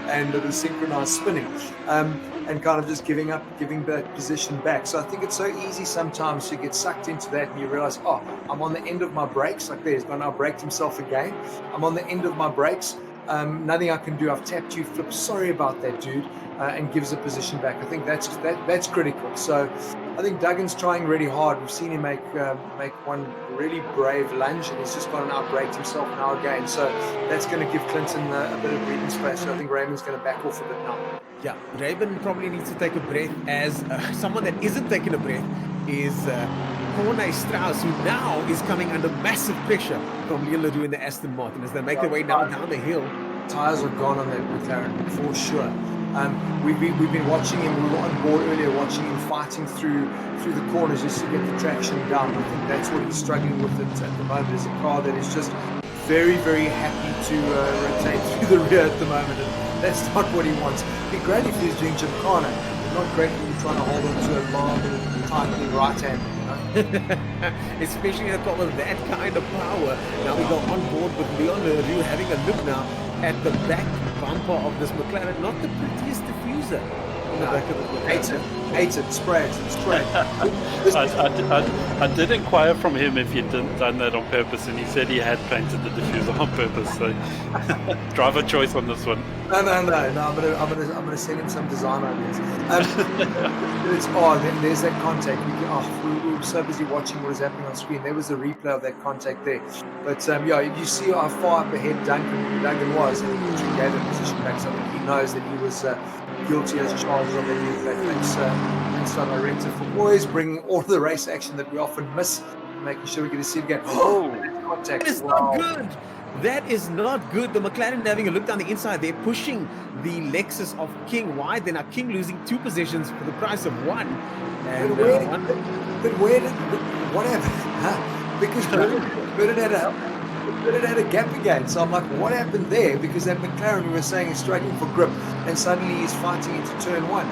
and the synchronized spinning, and kind of just giving that position back. So I think it's so easy sometimes to get sucked into that, and you realize, oh, I'm on the end of my brakes. Like there's gone now braked himself again. I'm on the end of my brakes. Nothing I can do. I've tapped you, Flip. Sorry about that, dude. And gives a position back. I think that's critical. So I think Duggan's trying really hard. We've seen him make one really brave lunge, and he's just gone and outbraked himself now again. So that's going to give Clinton a bit of breathing space. So I think Raymond's going to back off a bit now. Yeah, Raymond probably needs to take a breath, as someone that isn't taking a breath is Corne Strauss, who now is coming under massive pressure from Leon Leroux in the Aston Martin as they make their way down the hill. Tires are gone on that McLaren for sure. We've been watching him. We were on board earlier, watching him fighting through the corners just to get the traction down. I think that's what he's struggling with at the moment. Is a car that is just very, very happy to rotate through the rear at the moment, and that's not what he wants. It'd be great if he was doing Gymkhana. Not great when you're trying to hold on to a long, tightly right hand. Especially in a car with that kind of power. Now we go on board with Leon Leroux having a look now at the back bumper of this McLaren. Not the prettiest diffuser on the back of the McLaren. Hates it, spray it. I did inquire from him if he'd done that on purpose, and he said he had painted the diffuser on purpose. So, driver choice on this one. No. I'm gonna send him some design ideas. There's that contact. We were so busy watching what was happening on screen. There was a replay of that contact there. But you see how far up ahead Duggan was, and he gave him position back. So I think he knows that he was guilty as charged on that replay. Thanks to director for always bringing all the race action that we often miss, making sure we get to see it again. Contact. That is not good. That is not good. The McLaren having a look down the inside. They're pushing the Lexus of King wide. Then King losing 2 positions for the price of 1. And what happened? Huh? Because Bernard had a gap again. So I'm like, what happened there? Because that McLaren, we were saying, is struggling for grip, and suddenly he's fighting into turn 1.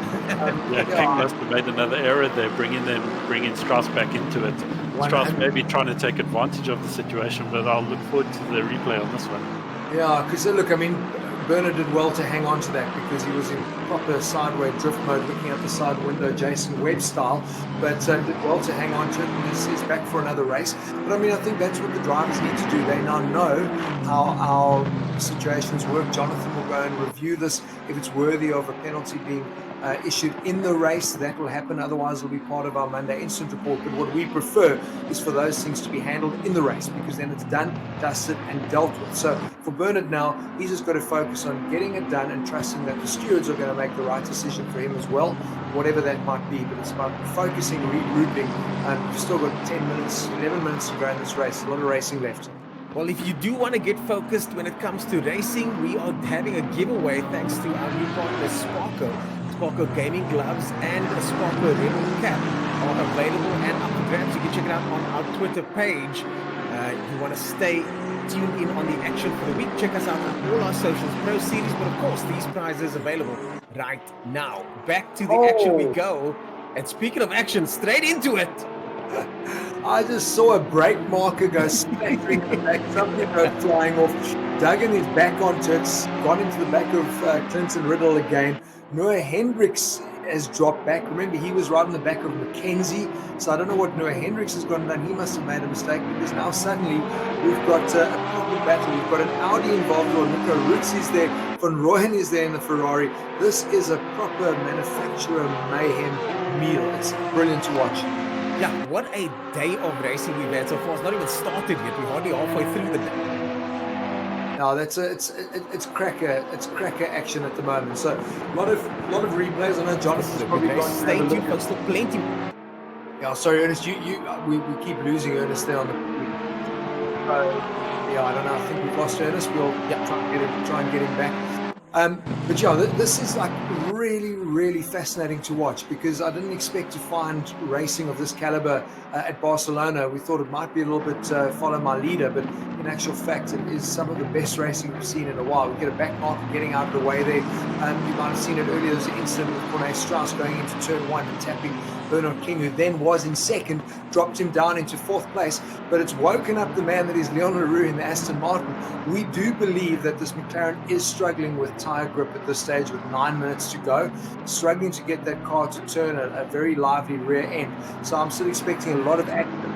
King must have made another error there, bringing Strauss back into it. Strauss maybe trying to take advantage of the situation, but I'll look forward to the replay on this one. Yeah, because look, I mean, Bernard did well to hang on to that because he was in proper sideways drift mode, looking out the side window, Jason Webb style, but did well to hang on to it, and he's back for another race. But I mean, I think that's what the drivers need to do. They now know how our situations work. Jonathan will go and review this. If it's worthy of a penalty being issued in the race, that will happen. Otherwise, it'll be part of our Monday instant report. But what we prefer is for those things to be handled in the race, because then it's done, dusted, and dealt with. So for Bernard now, he's just got to focus on getting it done and trusting that the stewards are going to make the right decision for him as well, whatever that might be. But it's about focusing, regrouping. We've still got 10 minutes, 11 minutes to go in this race. A lot of racing left. Well, if you do want to get focused when it comes to racing, we are having a giveaway thanks to our new partner, Sparko. Sparko gaming gloves and a Sparko Rebel cap are available and up for grabs. You can check it out on our Twitter page. If you want to stay tuned in on the action for the week, check us out on all our socials, Pro Series, but of course, these prizes available right now. Back to the action we go. And speaking of action, straight into it. I just saw a brake marker go splattering back, something go flying off. Duggan is back onto it, gone into the back of Clinton Riddle again. Noah Hendricks has dropped back. Remember, he was right in the back of Mackenzie, so I don't know what Noah Hendricks has gone and done. He must have made a mistake, because now suddenly we've got a proper battle. We've got an Audi involved, or Nico Rutz is there, Van Rooyen is there in the Ferrari. This is a proper manufacturer mayhem meal. It's brilliant to watch. Yeah, what a day of racing we've had so far. It's not even started yet. We're hardly halfway through the day. No, it's cracker action at the moment. So a lot of replays. I know Jonathan's probably got. Stay tuned, folks. Still plenty. Yeah, sorry, Ernest. We keep losing Ernest there on the. Yeah, I don't know. I think we've lost Ernest. We'll try and get him back. But yeah, this is like really, really fascinating to watch, because I didn't expect to find racing of this caliber at Barcelona. We thought it might be a little bit follow my leader, but in actual fact, it is some of the best racing we've seen in a while. We get a back marker getting out of the way there. You might have seen it earlier. There's an incident with Corne Strauss going into turn 1 and tapping Bernard King, who then was in second, dropped him down into 4th place. But it's woken up the man that is Leon Leroux in the Aston Martin. We do believe that this McLaren is struggling with tire grip at this stage with 9 minutes to go, struggling to get that car to turn a very lively rear end. So I'm still expecting a lot of action.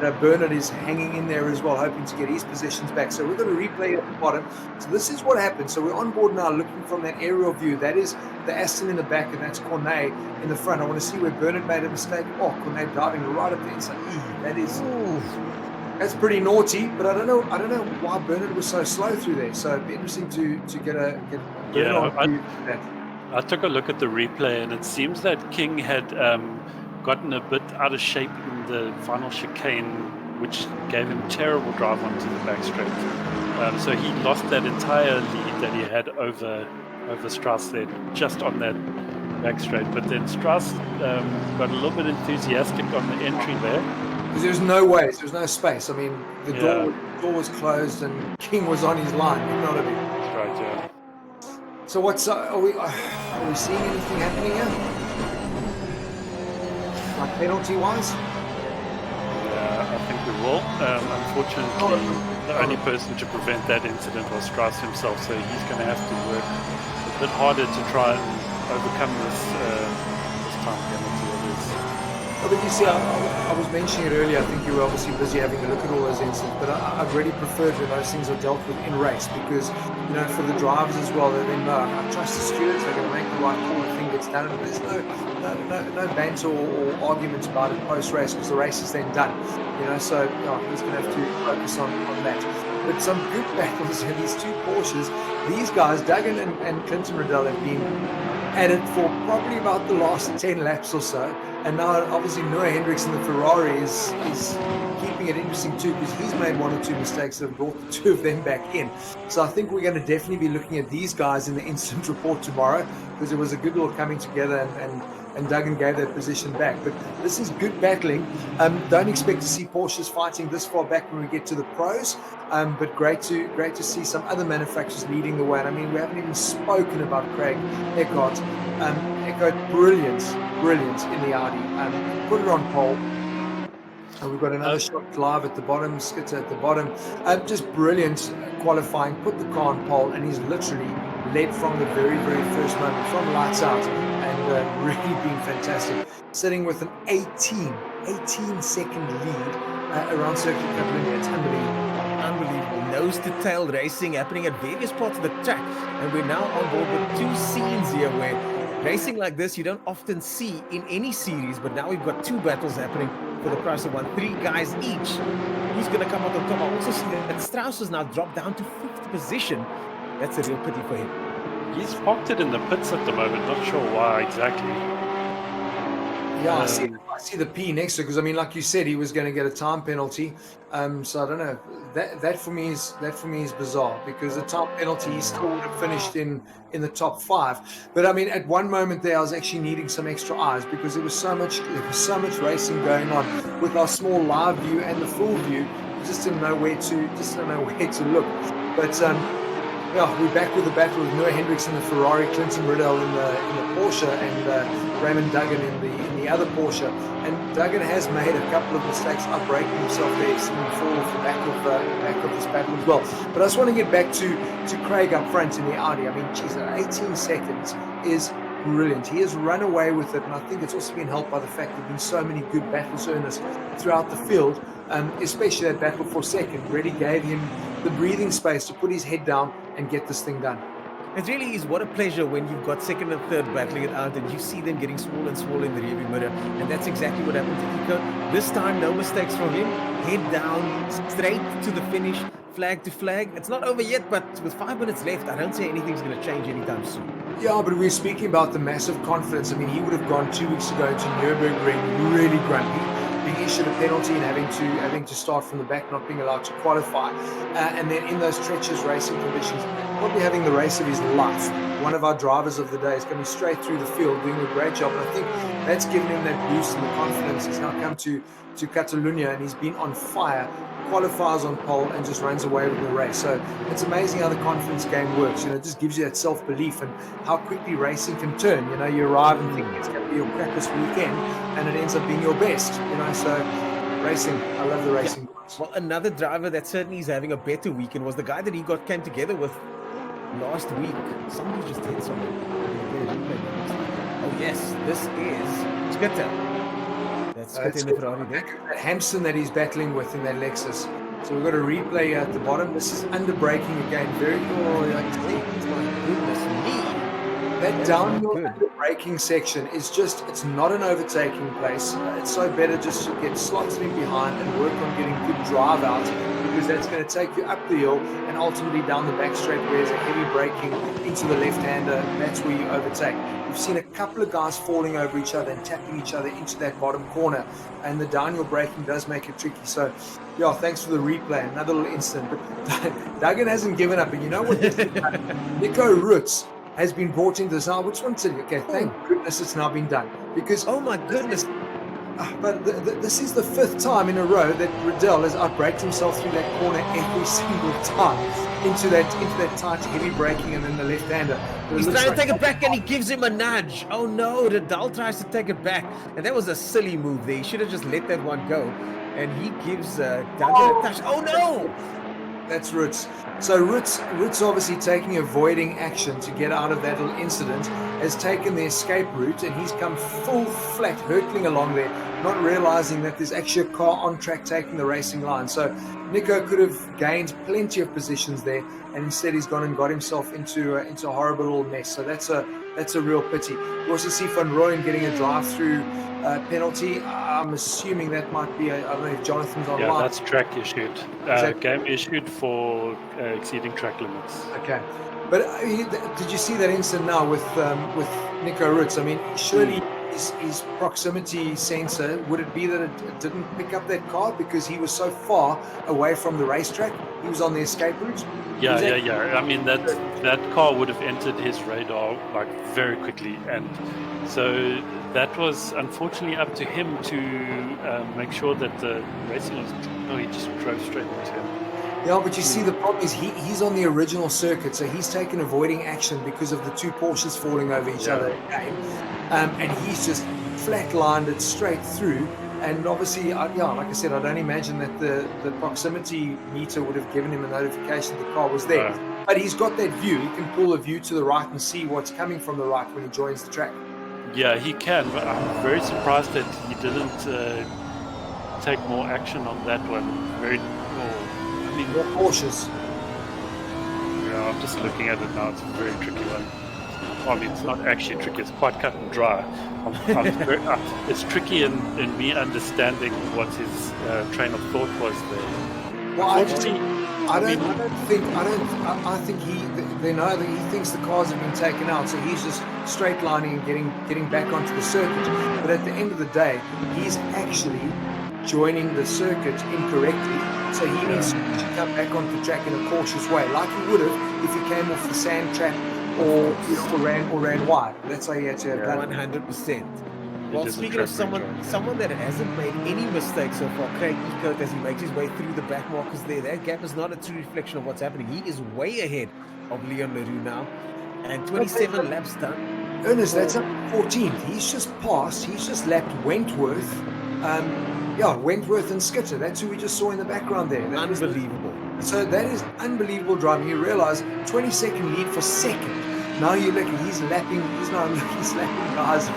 And Bernard is hanging in there as well, hoping to get his positions back. So we've got a replay at the bottom. So this is what happened. So we're on board now looking from that aerial view. That is the Aston in the back, and that's Cornet in the front. I want to see where Bernard made a mistake. Oh, Cornet diving right up the inside. That's pretty naughty, but I don't know why Bernard was so slow through there. So it'd be interesting to get I took a look at the replay, and it seems that King had gotten a bit out of shape in the final chicane, which gave him terrible drive onto the back straight. So he lost that entire lead that he had over Strauss there, just on that back straight. But then Strauss got a little bit enthusiastic on the entry there. There's no ways, there's no space. I mean, the door was closed and King was on his line. You know what I mean? That's right, yeah. So what's are we seeing anything happening here? Like penalty wise? I think we will. Unfortunately, the only person to prevent that incident was Strauss himself, so he's going to have to work a bit harder to try and overcome this time penalty of his. But you see, I was mentioning it earlier. I think you were obviously busy having a look at all those incidents, but I've really preferred when those things are dealt with in race, because for the drivers as well, they then know I trust the stewards. They're going to make the right call. The thing gets done, and there's no banter or arguments about it post race, because the race is then done. So he's going to have to focus on that. But some good battles in these two Porsches. These guys, Duggan and Clinton Riddell, have been at it for probably about the last 10 laps or so. And now, obviously, Noah Hendricks in the Ferrari is keeping it interesting too, because he's made one or two mistakes that have brought the two of them back in. So I think we're going to definitely be looking at these guys in the incident report tomorrow, because it was a good little coming together, and Duggan gave that position back. But this is good battling. Don't expect to see Porsches fighting this far back when we get to the pros. But great to see some other manufacturers leading the way. And I mean, we haven't even spoken about Craig Eckhart. Eckhart, brilliant in the Audi. Put it on pole. And we've got another shot live at the bottom, Skitter at the bottom. Just brilliant qualifying, put the car on pole, and he's literally led from the very, very first moment, from lights out, and really been fantastic. Sitting with an 18-second lead around Circuit Catalunya. It's unbelievable. Nose-to-tail racing happening at various parts of the track, and we're now on board with two scenes here where racing like this you don't often see in any series, but now we've got two battles happening for the price of one. 3 guys each. Who's going to come out on top? I also see that Strauss has now dropped down to 5th position. That's a real pity for him. He's parked it in the pits at the moment, not sure why exactly. Yeah, I see the P next to it, because I mean, like you said, he was going to get a time penalty. So I don't know. That for me is bizarre, because the time penalty, he still would have finished in the top 5. But I mean, at one moment there, I was actually needing some extra eyes, because there was so much racing going on with our small live view and the full view. You just didn't know where to look. But we're back with the battle with Noah Hendricks in the Ferrari, Clinton Riddell in the Porsche, and Raymond Duggan in the other Porsche. And Duggan has made a couple of mistakes, breaking himself there, seeing him fall off the back of this battle as well. But I just want to get back to Craig up front in the Audi. I mean, geez, 18 seconds is brilliant. He has run away with it, and I think it's also been helped by the fact there have been so many good battles earners throughout the field, especially that battle for second really gave him the breathing space to put his head down and get this thing done. It really is. What a pleasure when you've got second and third battling it out, and you see them getting smaller and smaller in the rearview mirror. And that's exactly what happened to Iko. This time, no mistakes from him. Head down, straight to the finish, flag to flag. It's not over yet, but with 5 minutes left, I don't say anything's going to change anytime soon. Yeah, but we're speaking about the massive confidence. I mean, he would have gone 2 weeks ago to Nürburgring really grumpy, being issued a penalty and having to start from the back, not being allowed to qualify, and then in those treacherous racing conditions, probably having the race of his life. One of our drivers of the day is coming straight through the field, doing a great job, and I think that's given him that boost and the confidence. He's now come to Catalunya, and he's been on fire, qualifies on pole, and just runs away with the race. So it's amazing how the confidence game works. It just gives you that self-belief and how quickly racing can turn. You arrive and think it's going to be your crappiest weekend, and it ends up being your best. So racing, I love the racing. Well, another driver that certainly is having a better weekend was the guy that he came together with last week. Somebody just hit someone. Oh yes, this is Skitter. That's Skitter in the Ferrari there. That Hampson that he's battling with in that Lexus. So we've got a replay here at the bottom. This is under braking again. Very good. My goodness me. That downhill under braking section is just, it's not an overtaking place. It's so better just to get slotted in behind and work on getting good drive out, because that's going to take you up the hill and ultimately down the back straight where there's a heavy braking into the left-hander. That's where you overtake. We've seen a couple of guys falling over each other and tapping each other into that bottom corner, and the downhill braking does make it tricky. So, yeah, thanks for the replay. Another little incident. But Duggan hasn't given up. And you know what? Nico Roots has been brought into this. Now, which one said, okay, thank goodness it's now been done. Because, oh my goodness. But this is the 5th time in a row that Riddell has outbraked himself through that corner every single time into that tight, heavy braking, and then the left-hander. He's trying to take it back, and he gives him a nudge. Oh no, Riddell tries to take it back, and that was a silly move there. He should have just let that one go, and he gives Duggan a touch. Oh no! That's Roots. So Roots obviously avoiding action to get out of that little incident, has taken the escape route, and he's come full flat, hurtling along there, not realizing that there's actually a car on track taking the racing line. So Nico could have gained plenty of positions there, and instead he's gone and got himself into a horrible little mess. So that's a real pity. We also see Van Rooyen getting a drive-through penalty. I'm assuming that might be, I don't know if Jonathan's online. Yeah, that's track issued. Game issued for exceeding track limits. Okay. But did you see that incident now with Nico Roots? I mean, surely his proximity sensor, would it be that it didn't pick up that car because he was so far away from the racetrack? He was on the escape route? Yeah. I mean, that car would have entered his radar like very quickly, and so that was unfortunately up to him to make sure that the racing was. No, he just drove straight into him. Yeah, but you see, the problem is he's on the original circuit, so he's taken avoiding action because of the two Porsches falling over each other again, and he's just flatlined it straight through. And obviously, like I said, I don't imagine that the proximity meter would have given him a notification the car was there. But he's got that view. He can pull a view to the right and see what's coming from the right when he joins the track. Yeah, he can, but I'm very surprised that he didn't take more action on that one. More cautious. Yeah, I'm just looking at it now. It's a very tricky one. I mean, it's not actually tricky. It's quite cut and dry. It's tricky in me understanding what his train of thought was there. Well, I think they know that he thinks the cars have been taken out, so he's just straight lining and getting back onto the circuit. But at the end of the day, he's actually joining the circuit incorrectly, so he needs to come back onto the track in a cautious way, like he would have if he came off the sand trap or ran wide. That's how he had to have done it. 100%. Well, speaking of someone that hasn't made any mistakes so far, Craig Eckert, as he makes his way through the back markers there, that gap is not a true reflection of what's happening. He is way ahead of Leon Leroux now, and 27 laps done. Ernest, that's up 14th. He's just lapped Wentworth. Wentworth and Skitter. That's who we just saw in the background there. Unbelievable. So that is unbelievable driving. You realize 22nd lead for second. Now you look, he's lapping guys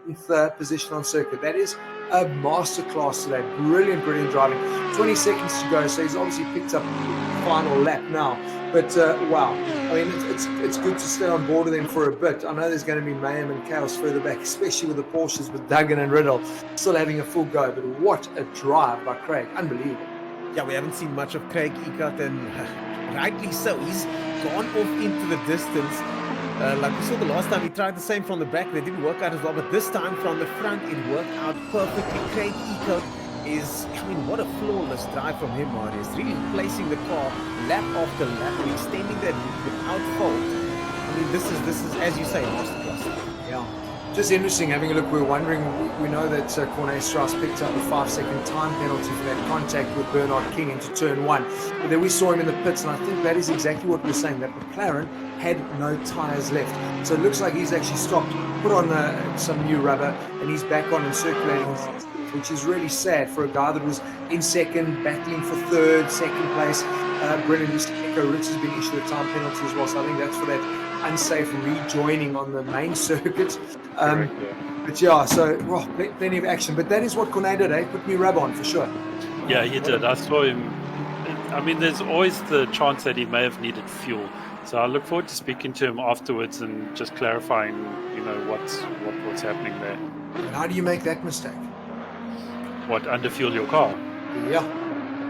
in third position on circuit. That is a masterclass today. Brilliant driving. 20 seconds to go, so he's obviously picked up the final lap now. But wow, I mean, it's good to stay on board with them for a bit. I know there's going to be mayhem and chaos further back, especially with the Porsches, with Duggan and Riddell still having a full go. But what a drive by Craig. Unbelievable. Yeah, we haven't seen much of Craig Eckert, and rightly so. He's gone off into the distance. Like we saw the last time, he tried the same from the back. They didn't work out as well, but this time from the front, it worked out perfectly. Craig Eckert is, I mean, what a flawless drive from him, Marius. Really placing the car lap after lap and extending that route without fault. I mean, this is as you say, masterclass. Yeah. Just interesting having a look. We're wondering, we know that Corné Strauss picked up a 5-second time penalty for that contact with Bernard King into turn one. But then we saw him in the pits, and I think that is exactly what we're saying, that McLaren had no tyres left. So it looks like he's actually stopped put on some new rubber, and he's back on and circulating, which is really sad for a guy that was in second, battling for third, second place. Brilliant. Nico Ritz has been issued a time penalty as well, so I think that's for that unsafe rejoining on the main circuit. But yeah, so plenty of action. But that is what Cornet did, eh? Put new rubber on for sure. Yeah, he did. I saw him. I mean, there's always the chance that he may have needed fuel. So I look forward to speaking to him afterwards and just clarifying, what's happening there. And how do you make that mistake? What, underfuel your car? Yeah.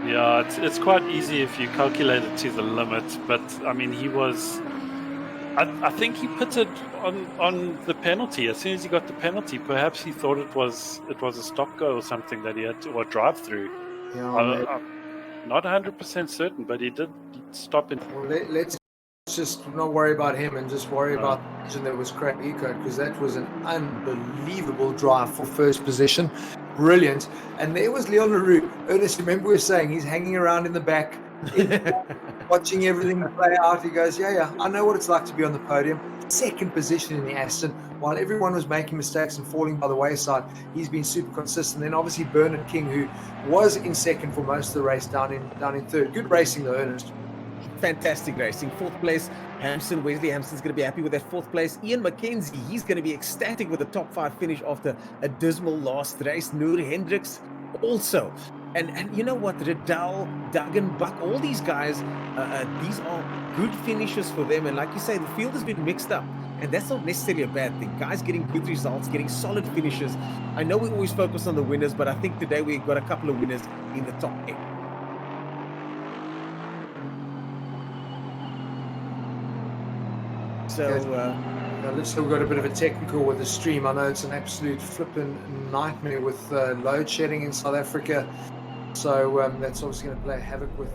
Yeah, it's quite easy if you calculate it to the limit. But I mean, he was. I think he put it on the penalty as soon as he got the penalty. Perhaps he thought it was a stop go or something that he had to, or drive through. Yeah. I'm not 100% certain, but he did stop it. Well, let's just not worry about him and just worry about the engine that was Craig Eco, because that was an unbelievable drive for first position. Brilliant. And there was Leon Leroux. Ernest, remember we were saying he's hanging around in the back, watching everything play out. He goes, yeah, I know what it's like to be on the podium. Second position in the Aston. While everyone was making mistakes and falling by the wayside, he's been super consistent. Then obviously Bernard King, who was in second for most of the race, down in third. Good racing though, Ernest. Fantastic racing. Fourth place, Wesley Hampson's going to be happy with that fourth place. Ian McKenzie, he's going to be ecstatic with the top 5 finish after a dismal last race. Nuri Hendricks also. And you know what, Riddell, Duggan, Buck, all these guys, these are good finishes for them. And like you say, the field has been mixed up. And that's not necessarily a bad thing. Guys getting good results, getting solid finishes. I know we always focus on the winners, but I think today we've got a couple of winners in the top 8. So, looks like we've got a bit of a technical with the stream. I know it's an absolute flipping nightmare with load shedding in South Africa. So that's obviously going to play havoc with